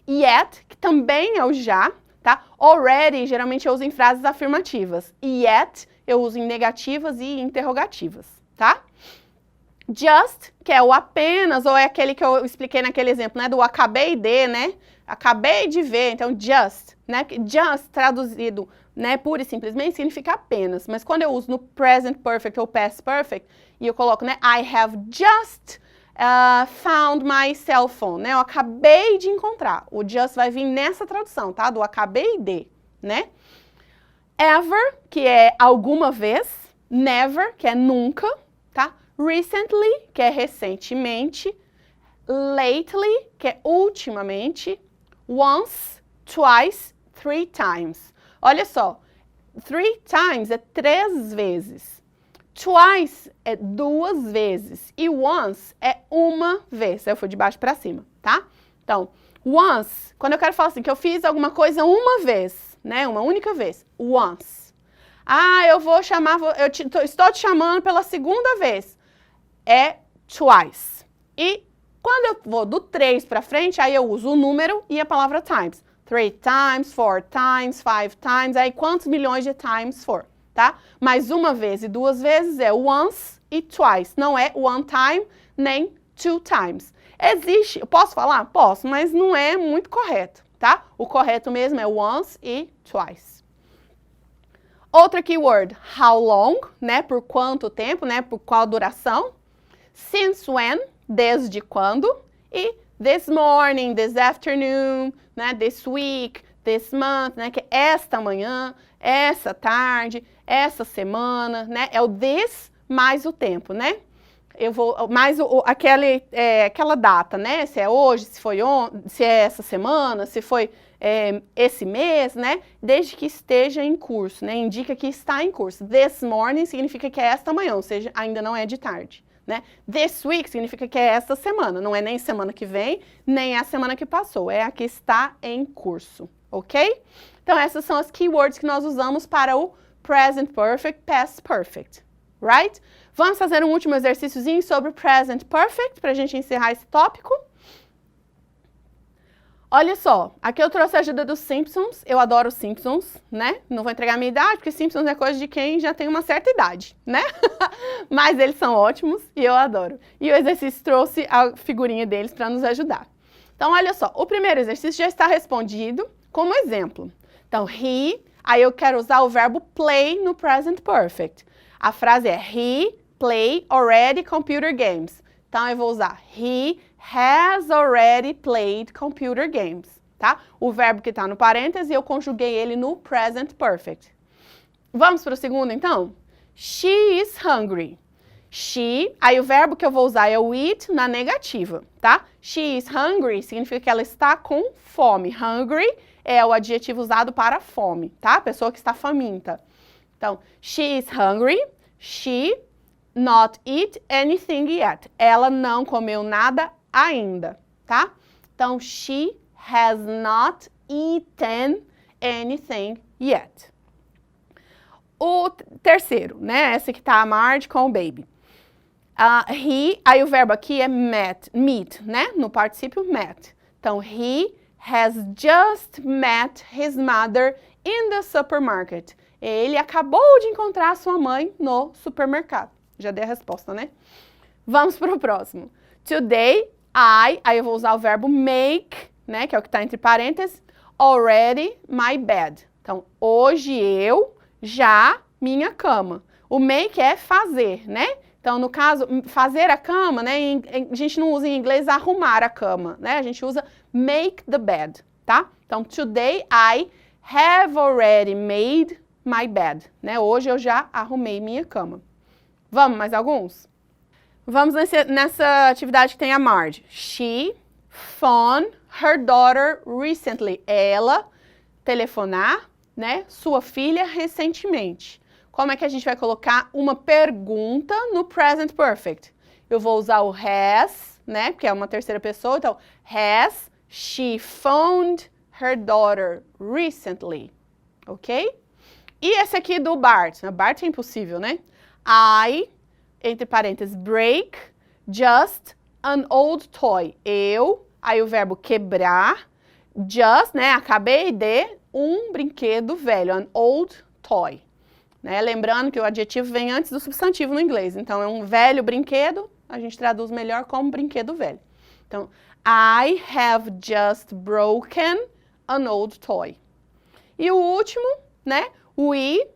yet, que também é o já, tá? Already, geralmente eu uso em frases afirmativas, yet, eu uso em negativas e interrogativas, tá? Just, que é o apenas, ou é aquele que eu expliquei naquele exemplo, né, do acabei de, né, acabei de ver, então just, né, just traduzido, né, pura e simplesmente significa apenas, mas quando eu uso no present perfect ou past perfect, e eu coloco, né, I have just found my cell phone, né, eu acabei de encontrar, o just vai vir nessa tradução, tá, do acabei de, né, ever, que é alguma vez, never, que é nunca, tá, recently, que é recentemente, lately, que é ultimamente, once, twice, 3 times. Olha só, 3 times é 3 vezes, twice é 2 vezes e once é 1 vez. Eu fui de baixo para cima, tá? Então, once, quando eu quero falar assim, que eu fiz alguma coisa uma vez, né, uma única vez, once. Ah, eu vou chamar, estou te chamando pela segunda vez. É twice. E quando eu vou do 3 para frente, aí eu uso o número e a palavra times. 3 times, 4 times, 5 times, aí quantos milhões de times for, tá? Mas uma vez e 2 vezes é once e twice, não é one time nem 2 times. Existe, eu posso falar? Posso, mas não é muito correto, tá? O correto mesmo é once e twice. Outra keyword, how long, né? Por quanto tempo, né? Por qual duração. Since when, desde quando. E this morning, this afternoon, né? This week, this month, né? Que é esta manhã, essa tarde, essa semana, né? É o this mais o tempo, né? Eu vou mais aquela data, né? Se é hoje, se foi se é essa semana, se foi esse mês, né? Desde que esteja em curso, né? Indica que está em curso. This morning significa que é esta manhã, ou seja, ainda não é de tarde, né? This week significa que é esta semana, não é nem semana que vem, nem a semana que passou, é a que está em curso, ok? Então essas são as keywords que nós usamos para o present perfect, past perfect, right? Vamos fazer um último exercíciozinho sobre o present perfect para a gente encerrar esse tópico. Olha só, aqui eu trouxe a ajuda dos Simpsons, eu adoro os Simpsons, né? Não vou entregar a minha idade, porque Simpsons é coisa de quem já tem uma certa idade, né? Mas eles são ótimos e eu adoro. E o exercício trouxe a figurinha deles para nos ajudar. Então, olha só, o primeiro exercício já está respondido como exemplo. Então, aí eu quero usar o verbo play no present perfect. A frase é he play already computer games. Então, eu vou usar he has already played computer games, tá? O verbo que está no parêntese, eu conjuguei ele no present perfect. Vamos para o segundo, então? She is hungry. She, aí o verbo que eu vou usar é o eat na negativa, tá? She is hungry significa que ela está com fome. Hungry é o adjetivo usado para fome, tá? A pessoa que está faminta. Então, she is hungry. She not eat anything yet. Ela não comeu nada ainda, tá? Então, she has not eaten anything yet. O terceiro, né? Esse que tá a Marge com o baby. Aí o verbo aqui é meet, né? No particípio met. Então, he has just met his mother in the supermarket. Ele acabou de encontrar sua mãe no supermercado. Já dei a resposta, né? Vamos para o próximo. Today, aí eu vou usar o verbo make, né? Que é o que está entre parênteses. Already my bed. Então, hoje eu já minha cama. O make é fazer, né? Então, no caso, fazer a cama, né? A gente não usa em inglês arrumar a cama, né? A gente usa make the bed, tá? Então, today I have already made my bed, né? Hoje eu já arrumei minha cama. Vamos, mais alguns? Vamos nessa atividade que tem a Marge. She phoned her daughter recently. Ela telefonar, né? Sua filha recentemente. Como é que a gente vai colocar uma pergunta no present perfect? Eu vou usar o has, né? Porque é uma terceira pessoa. Então, has she phoned her daughter recently? Ok? E esse aqui do Bart. Bart é impossível, né? I, entre parênteses, break just an old toy. Eu, aí o verbo quebrar, just, né? Acabei de um brinquedo velho, an old toy. Né? Lembrando que o adjetivo vem antes do substantivo no inglês. Então, é um velho brinquedo, a gente traduz melhor como brinquedo velho. Então, I have just broken an old toy. E o último, né? We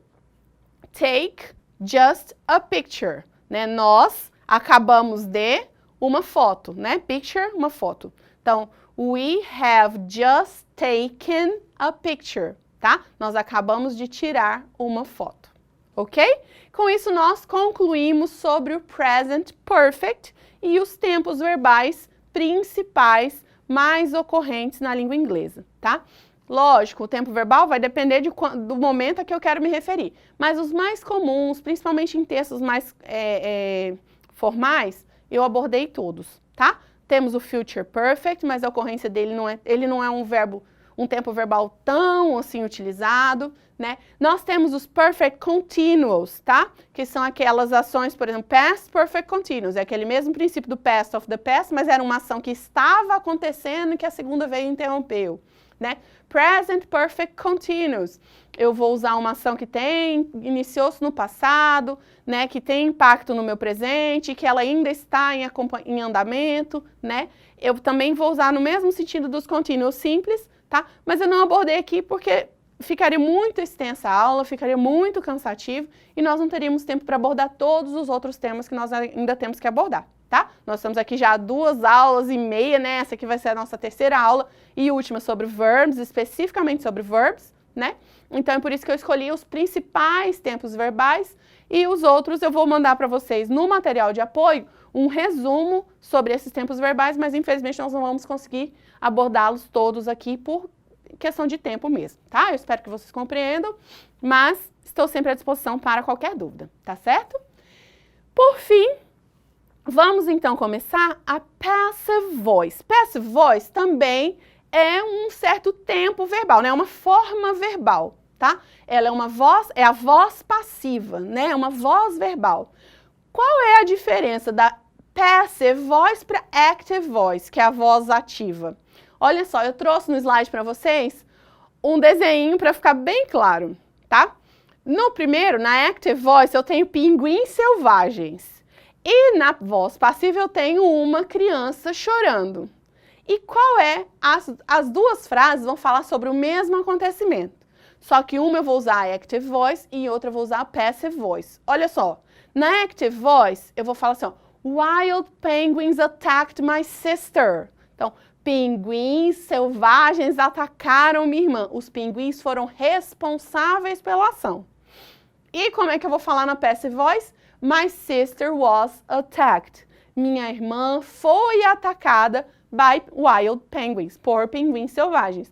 take just a picture. Né? Nós acabamos de uma foto, né? Picture, uma foto. Então, we have just taken a picture, tá? Nós acabamos de tirar uma foto, ok? Com isso, nós concluímos sobre o present perfect e os tempos verbais principais mais ocorrentes na língua inglesa, tá? Lógico, o tempo verbal vai depender do momento a que eu quero me referir, mas os mais comuns, principalmente em textos mais formais, eu abordei todos, tá? Temos o future perfect, mas a ocorrência dele não é um tempo verbal tão assim utilizado, né? Nós temos os perfect continuous, tá? Que são aquelas ações, por exemplo, past perfect continuous, é aquele mesmo princípio do past of the past, mas era uma ação que estava acontecendo e que a segunda veio e interrompeu, né? Present perfect continuous. Eu vou usar uma ação que iniciou-se no passado, né, que tem impacto no meu presente, que ela ainda está em andamento, né? Eu também vou usar no mesmo sentido dos continuous simples, tá? Mas eu não abordei aqui porque ficaria muito extensa a aula, ficaria muito cansativo e nós não teríamos tempo para abordar todos os outros temas que nós ainda temos que abordar, tá? Nós estamos aqui já 2 aulas e meia, né? Essa aqui vai ser a nossa terceira aula e última sobre verbs, especificamente sobre verbs, né? Então é por isso que eu escolhi os principais tempos verbais e os outros eu vou mandar para vocês no material de apoio um resumo sobre esses tempos verbais, mas infelizmente nós não vamos conseguir abordá-los todos aqui por questão de tempo mesmo, tá? Eu espero que vocês compreendam, mas estou sempre à disposição para qualquer dúvida, tá certo? Por fim, vamos então começar a passive voice. Passive voice também é um certo tempo verbal, né? É uma forma verbal, tá? Ela é uma voz, é a voz passiva, né? É uma voz verbal. Qual é a diferença da passive voice para active voice, que é a voz ativa? Olha só, eu trouxe no slide para vocês um desenho para ficar bem claro, tá? No primeiro, na active voice, eu tenho pinguins selvagens. E na voz passiva eu tenho uma criança chorando. E qual é? As duas frases vão falar sobre o mesmo acontecimento. Só que uma eu vou usar a active voice e outra eu vou usar a passive voice. Olha só, na active voice eu vou falar assim, ó, Wild penguins attacked my sister. Então, pinguins selvagens atacaram minha irmã. Os pinguins foram responsáveis pela ação. E como é que eu vou falar na passive voice? My sister was attacked. Minha irmã foi atacada by wild penguins, por pinguins selvagens.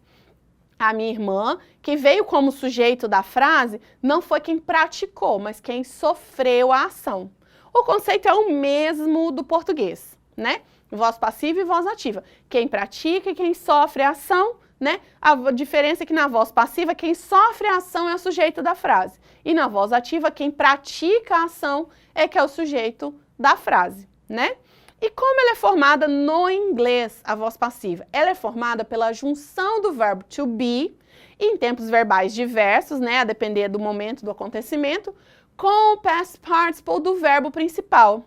A minha irmã, que veio como sujeito da frase, não foi quem praticou, mas quem sofreu a ação. O conceito é o mesmo do português, né? Voz passiva e voz ativa. Quem pratica e quem sofre a ação, né? A diferença é que na voz passiva, quem sofre a ação é o sujeito da frase. E na voz ativa, quem pratica a ação é que é o sujeito da frase, né? E como ela é formada no inglês, a voz passiva? Ela é formada pela junção do verbo to be, em tempos verbais diversos, né? A depender do momento do acontecimento, com o past participle do verbo principal.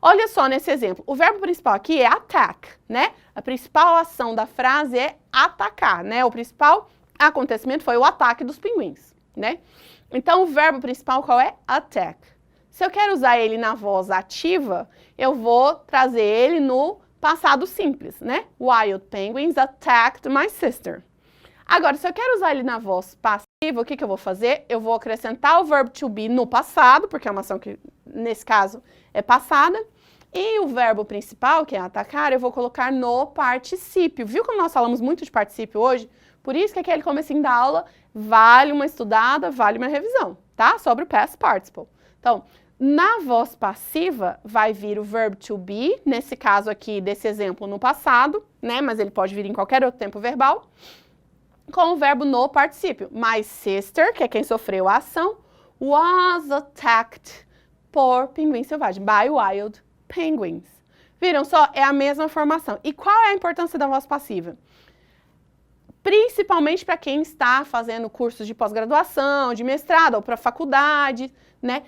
Olha só nesse exemplo, o verbo principal aqui é attack, né? A principal ação da frase é atacar, né? O principal acontecimento foi o ataque dos pinguins, né? Então, o verbo principal qual é? Attack. Se eu quero usar ele na voz ativa, eu vou trazer ele no passado simples, né? Wild penguins attacked my sister. Agora, se eu quero usar ele na voz passiva, o que eu vou fazer? Eu vou acrescentar o verbo to be no passado, porque é uma ação que, nesse caso, é passada. E o verbo principal, que é atacar, eu vou colocar no particípio. Viu como nós falamos muito de particípio hoje? Por isso que aquele comecinho da aula vale uma estudada, vale uma revisão, tá? Sobre o past participle. Então, na voz passiva vai vir o verbo to be, nesse caso aqui, desse exemplo, no passado, né? Mas ele pode vir em qualquer outro tempo verbal, com o verbo no particípio. My sister, que é quem sofreu a ação, was attacked por pinguins selvagens, by wild penguins. Viram só? É a mesma formação. E qual é a importância da voz passiva? Principalmente para quem está fazendo cursos de pós-graduação, de mestrado, ou para faculdade, né?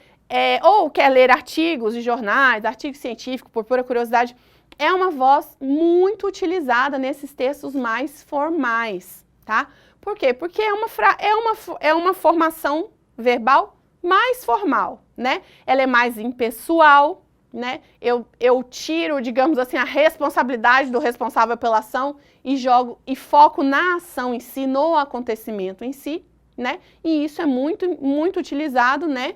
Ou quer ler artigos de jornais, artigos científicos, por pura curiosidade. É uma voz muito utilizada nesses textos mais formais, tá? Por quê? Porque é uma formação verbal mais formal, né? Ela é mais impessoal, né? Eu tiro, digamos assim, a responsabilidade do responsável pela ação e jogo e foco na ação em si, no acontecimento em si, né? E isso é muito utilizado, né?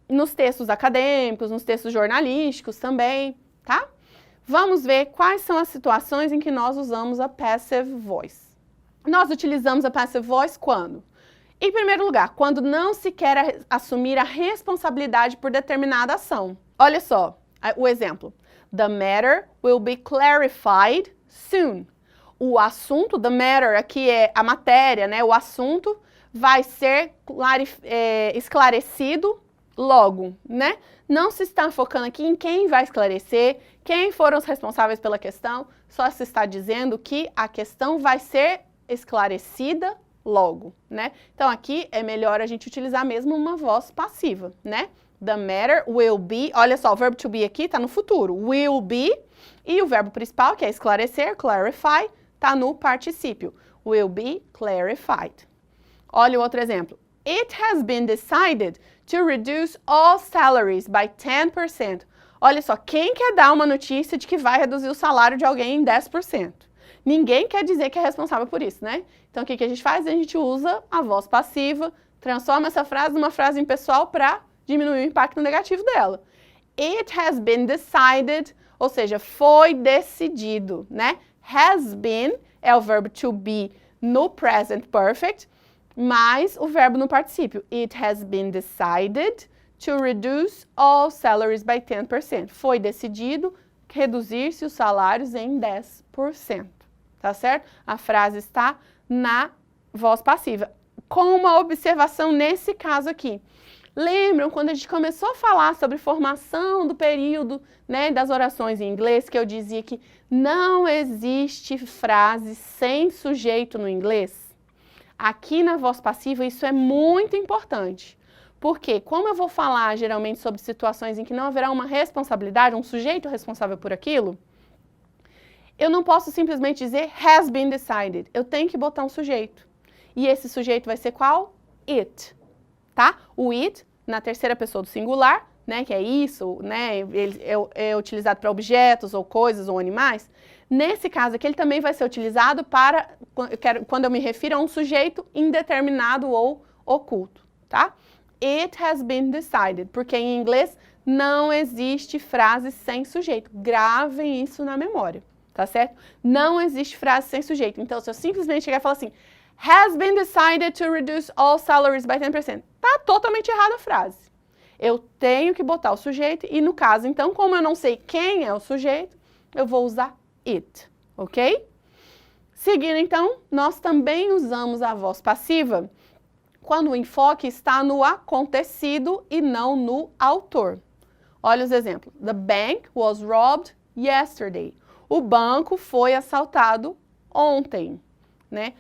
Nos textos acadêmicos, nos textos jornalísticos também, tá? Vamos ver quais são as situações em que nós usamos a passive voice. Nós utilizamos a passive voice quando? Em primeiro lugar, quando não se quer assumir a responsabilidade por determinada ação. Olha só o exemplo. The matter will be clarified soon. O assunto, the matter, aqui é a matéria, né? O assunto vai ser esclarecido logo, né? Não se está focando aqui em quem vai esclarecer, quem foram os responsáveis pela questão, só se está dizendo que a questão vai ser esclarecida logo, né? Então, aqui é melhor a gente utilizar mesmo uma voz passiva, né? The matter will be, olha só, o verbo to be aqui está no futuro, will be, e o verbo principal, que é esclarecer, clarify, está no particípio. Will be clarified. Olha o outro exemplo. It has been decided to reduce all salaries by 10%. Olha só, quem quer dar uma notícia de que vai reduzir o salário de alguém em 10%? Ninguém quer dizer que é responsável por isso, né? Então, o que a gente faz? A gente usa a voz passiva, transforma essa frase numa frase impessoal para diminuir o impacto negativo dela. It has been decided, ou seja, foi decidido, né? Has been é o verbo to be no present perfect, mais o verbo no particípio. It has been decided to reduce all salaries by 10%. Foi decidido reduzir-se os salários em 10%. Tá certo? A frase está na voz passiva. Com uma observação nesse caso aqui. Lembram quando a gente começou a falar sobre formação do período, né, das orações em inglês, que eu dizia que não existe frase sem sujeito no inglês? Aqui na voz passiva isso é muito importante. Porque como eu vou falar geralmente sobre situações em que não haverá uma responsabilidade, um sujeito responsável por aquilo, eu não posso simplesmente dizer has been decided. Eu tenho que botar um sujeito. E esse sujeito vai ser qual? It. Tá? O it, na terceira pessoa do singular, né, que é isso, né, ele é utilizado para objetos ou coisas ou animais. Nesse caso aqui, ele também vai ser utilizado para, quando eu me refiro a um sujeito indeterminado ou oculto, tá? It has been decided, porque em inglês não existe frase sem sujeito. Gravem isso na memória, tá certo? Não existe frase sem sujeito. Então, se eu simplesmente chegar e falar assim, has been decided to reduce all salaries by 10%, tá totalmente errada a frase. Eu tenho que botar o sujeito e, no caso, então, como eu não sei quem é o sujeito, eu vou usar it, ok? Seguindo, então, nós também usamos a voz passiva quando o enfoque está no acontecido e não no autor. Olha os exemplos. The bank was robbed yesterday. O banco foi assaltado ontem, né?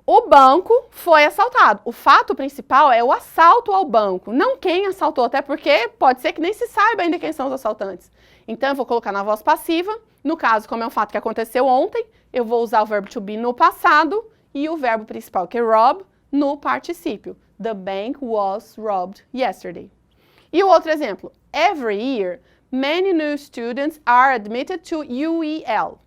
O banco foi assaltado. O fato principal é o assalto ao banco, não quem assaltou, até porque pode ser que nem se saiba ainda quem são os assaltantes. Então, eu vou colocar na voz passiva. No caso, como é um fato que aconteceu ontem, eu vou usar o verbo to be no passado e o verbo principal, que é rob, no particípio. The bank was robbed yesterday. E o outro exemplo. Every year, many new students are admitted to UEL.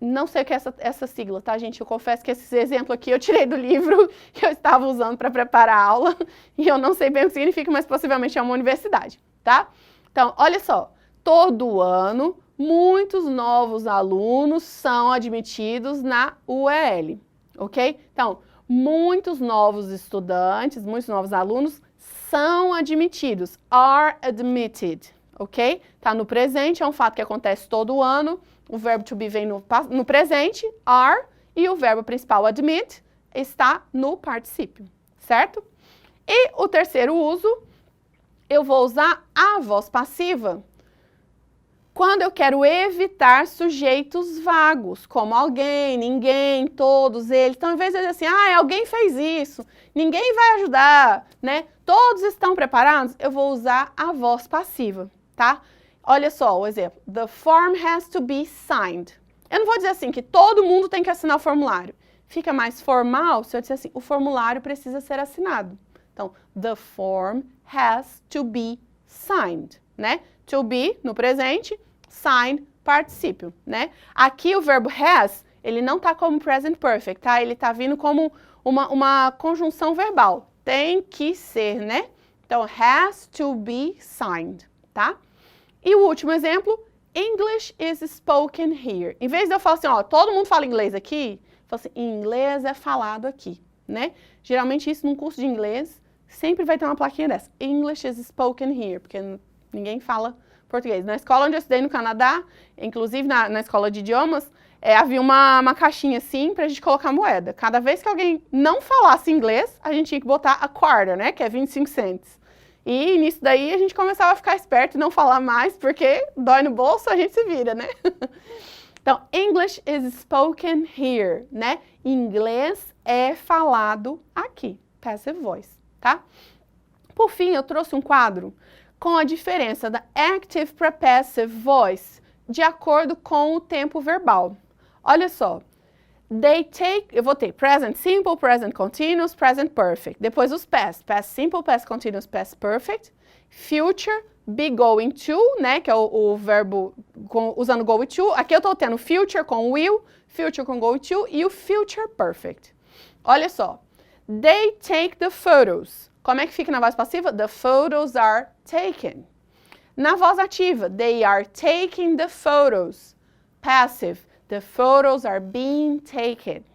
Não sei o que é essa sigla, tá, gente? Eu confesso que esse exemplo aqui eu tirei do livro que eu estava usando para preparar a aula e eu não sei bem o que significa, mas possivelmente é uma universidade, tá? Então, olha só. Todo ano, muitos novos alunos são admitidos na UEL, ok? Então, muitos novos estudantes, muitos novos alunos são admitidos, are admitted, ok? Tá no presente, é um fato que acontece todo ano, o verbo to be vem no presente, are, e o verbo principal, admit, está no particípio, certo? E o terceiro uso, eu vou usar a voz passiva quando eu quero evitar sujeitos vagos, como alguém, ninguém, todos, eles. Então, ao invés de dizer assim, alguém fez isso, ninguém vai ajudar, né? Todos estão preparados, eu vou usar a voz passiva, tá? Olha só o exemplo. The form has to be signed. Eu não vou dizer assim que todo mundo tem que assinar o formulário. Fica mais formal se eu disser assim, o formulário precisa ser assinado. Então, the form has to be signed, né? To be, no presente, sign, particípio, né? Aqui o verbo has, ele não tá como present perfect, tá? Ele tá vindo como uma conjunção verbal. Tem que ser, né? Então, has to be signed, tá? E o último exemplo, English is spoken here. Em vez de eu falar assim, ó, todo mundo fala inglês aqui, eu falo assim, inglês é falado aqui, né? Geralmente isso num curso de inglês, sempre vai ter uma plaquinha dessa. English is spoken here, porque ninguém fala português. Na escola onde eu estudei no Canadá, inclusive na escola de idiomas, havia uma caixinha assim pra gente colocar moeda. Cada vez que alguém não falasse inglês, a gente tinha que botar a quarter, né, que é 25 cents. E nisso daí a gente começava a ficar esperto e não falar mais, porque dói no bolso, a gente se vira, né? Então, English is spoken here, né? Inglês é falado aqui, passive voice, tá? Por fim, eu trouxe um quadro com a diferença da active para passive voice de acordo com o tempo verbal. Olha só. They take, eu vou ter present simple, present continuous, present perfect. Depois os past. Past simple, past continuous, past perfect. Future, be going to, né? Que é o verbo usando going to. Aqui eu tô tendo future com will, future com going to e o future perfect. Olha só. They take the photos. Como é que fica na voz passiva? The photos are taken. Na voz ativa, they are taking the photos. Passive, the photos are being taken.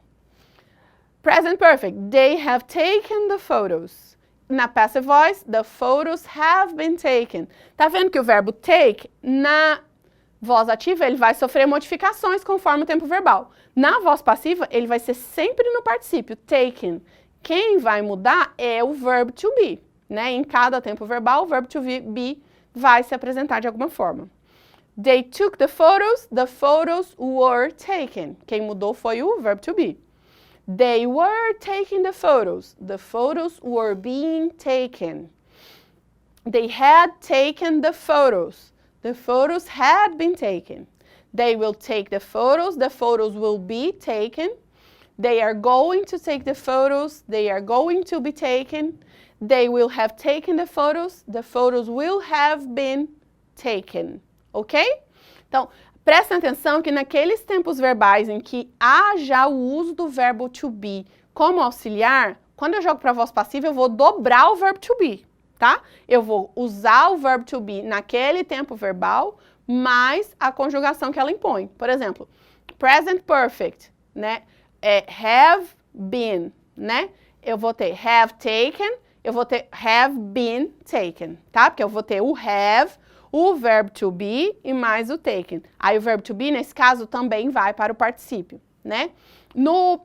Present perfect, they have taken the photos. Na passive voice, the photos have been taken. Tá vendo que o verbo take, na voz ativa, ele vai sofrer modificações conforme o tempo verbal. Na voz passiva, ele vai ser sempre no particípio, taken. Quem vai mudar é o verbo to be, né? Em cada tempo verbal, o verbo to be vai se apresentar de alguma forma. They took the photos were taken. Quem mudou foi o verbo to be. They were taking the photos were being taken. They had taken the photos had been taken. They will take the photos will be taken. They are going to take the photos going to be taken. They will have taken the photos will have been taken. Ok? Então, prestem atenção que naqueles tempos verbais em que há já o uso do verbo to be como auxiliar, quando eu jogo para a voz passiva, eu vou dobrar o verbo to be, tá? Eu vou usar o verbo to be naquele tempo verbal, mais a conjugação que ela impõe. Por exemplo, present perfect, né? Have been, né? Eu vou ter have taken, eu vou ter have been taken, tá? Porque eu vou ter o have, o verbo to be e mais o taken. Aí o verbo to be, nesse caso, também vai para o particípio, né? No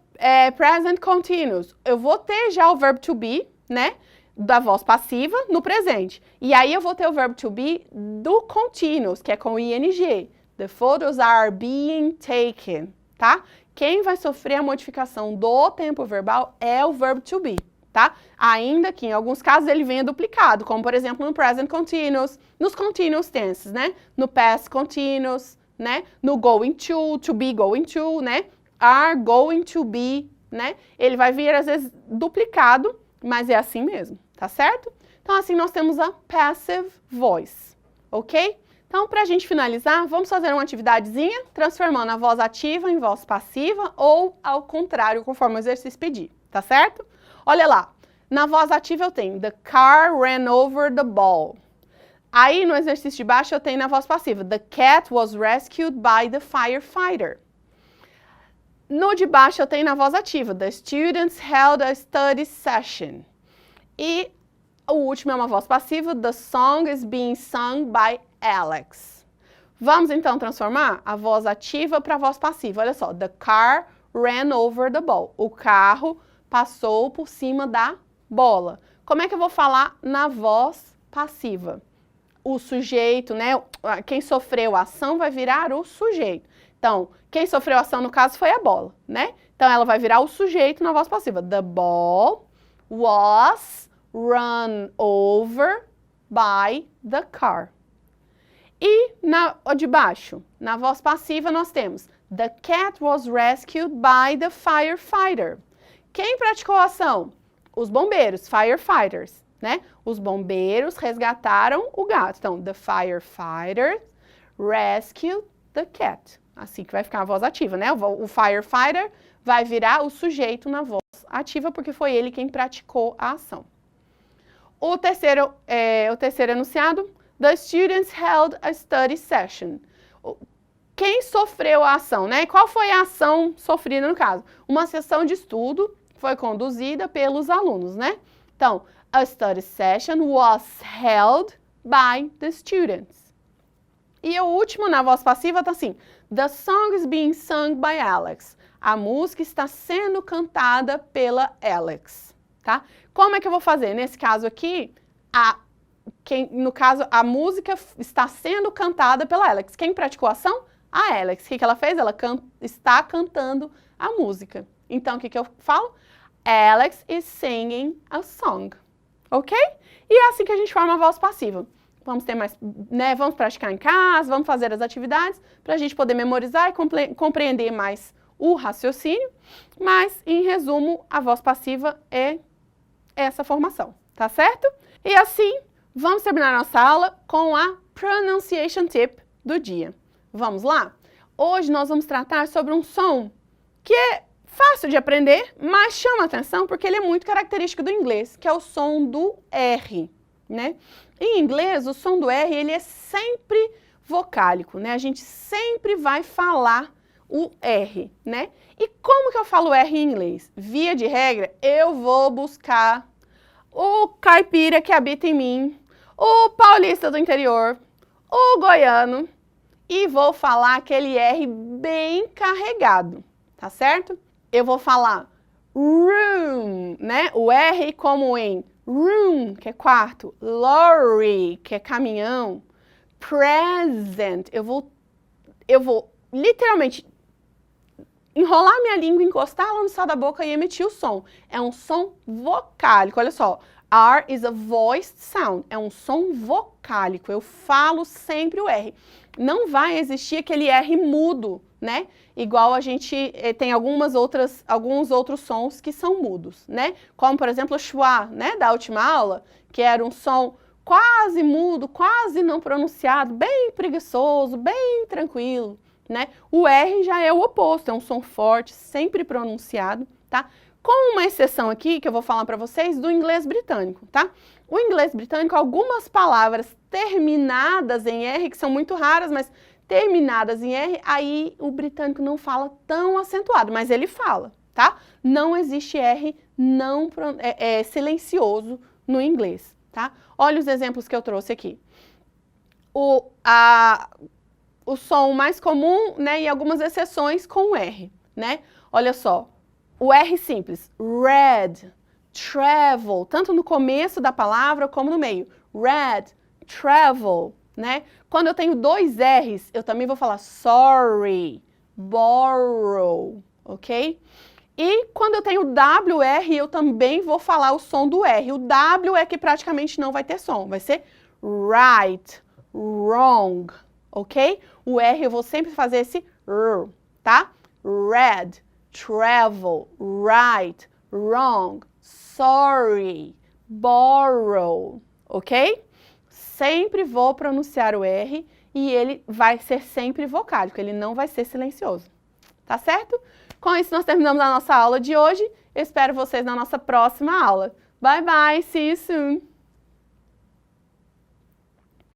present continuous, eu vou ter já o verbo to be, né? Da voz passiva no presente. E aí eu vou ter o verbo to be do continuous, que é com ing. The photos are being taken, tá? Quem vai sofrer a modificação do tempo verbal é o verbo to be, tá? Ainda que em alguns casos ele venha duplicado, como por exemplo no present continuous, nos continuous tenses, né? No past continuous, né? No going to be going to, né? Are going to be, né? Ele vai vir às vezes duplicado, mas é assim mesmo, tá certo? Então assim nós temos a passive voice, ok? Então, para a gente finalizar, vamos fazer uma atividadezinha, transformando a voz ativa em voz passiva ou ao contrário, conforme o exercício pedir, tá certo? Olha lá, na voz ativa eu tenho the car ran over the ball. Aí no exercício de baixo eu tenho na voz passiva the cat was rescued by the firefighter. No de baixo eu tenho na voz ativa the students held a study session. E o último é uma voz passiva, the song is being sung by Alex. Vamos então transformar a voz ativa para a voz passiva. Olha só, the car ran over the ball. O carro passou por cima da bola. Como é que eu vou falar na voz passiva? O sujeito, né? Quem sofreu a ação vai virar o sujeito. Então, quem sofreu a ação no caso foi a bola, né? Então, ela vai virar o sujeito na voz passiva. The ball was run over by the car. E de baixo, na voz passiva, nós temos the cat was rescued by the firefighter. Quem praticou a ação? Os bombeiros, firefighters, né? Os bombeiros resgataram o gato. Então, the firefighter rescued the cat. Assim que vai ficar a voz ativa, né? O firefighter vai virar o sujeito na voz ativa, porque foi ele quem praticou a ação. O terceiro enunciado, the students held a study session. Quem sofreu a ação, né? Qual foi a ação sofrida no caso? Uma sessão de estudo foi conduzida pelos alunos, né? Então, a study session was held by the students. E o último, na voz passiva, tá assim, the song is being sung by Alex. A música está sendo cantada pela Alex, tá? Como é que eu vou fazer? Nesse caso aqui, no caso, a música está sendo cantada pela Alex. Quem praticou a ação? A Alex. O que ela fez? Ela está cantando a música. Então, o que eu falo? Alex is singing a song. Ok? E é assim que a gente forma a voz passiva. vamos ter mais, né, vamos praticar em casa, vamos fazer as atividades para a gente poder memorizar e compreender mais o raciocínio, mas, em resumo, a voz passiva é essa formação, tá certo? E assim, vamos terminar nossa aula com a Pronunciation Tip do dia. Vamos lá? Hoje nós vamos tratar sobre um som que é fácil de aprender, mas chama atenção porque ele é muito característico do inglês, que é o som do R, né? Em inglês, o som do R, ele é sempre vocálico, né? A gente sempre vai falar o R, né? E como que eu falo R em inglês? Via de regra, eu vou buscar o caipira que habita em mim, o paulista do interior, o goiano, e vou falar aquele R bem carregado, tá certo? Eu vou falar room, né? O R como em room, que é quarto, lorry, que é caminhão, present. Eu vou literalmente enrolar minha língua, encostar ela no céu da boca e emitir o som. É um som vocálico, olha só. R is a voiced sound, é um som vocálico, eu falo sempre o R. Não vai existir aquele R mudo, né? Igual a gente tem alguns outros sons que são mudos, né? Como, por exemplo, o schwa, né? Da última aula, que era um som quase mudo, quase não pronunciado, bem preguiçoso, bem tranquilo, né? O R já é o oposto, é um som forte, sempre pronunciado, tá? Com uma exceção aqui, que eu vou falar para vocês, do inglês britânico, tá? O inglês britânico, algumas palavras terminadas em R, que são muito raras, mas terminadas em R, aí o britânico não fala tão acentuado, mas ele fala, tá? Não existe R não silencioso no inglês, tá? Olha os exemplos que eu trouxe aqui. O som mais comum, né, e algumas exceções com o R, né? Olha só, o R simples, red, travel, tanto no começo da palavra como no meio. Red, travel, né? Quando eu tenho dois R's, eu também vou falar sorry, borrow, ok? E quando eu tenho WR, eu também vou falar o som do R. O W é que praticamente não vai ter som, vai ser right, wrong, ok? O R eu vou sempre fazer esse R, tá? Red, travel, right, wrong, sorry, borrow, ok? Sempre vou pronunciar o R e ele vai ser sempre vocálico, ele não vai ser silencioso, tá certo? Com isso nós terminamos a nossa aula de hoje, eu espero vocês na nossa próxima aula. Bye bye, see you soon!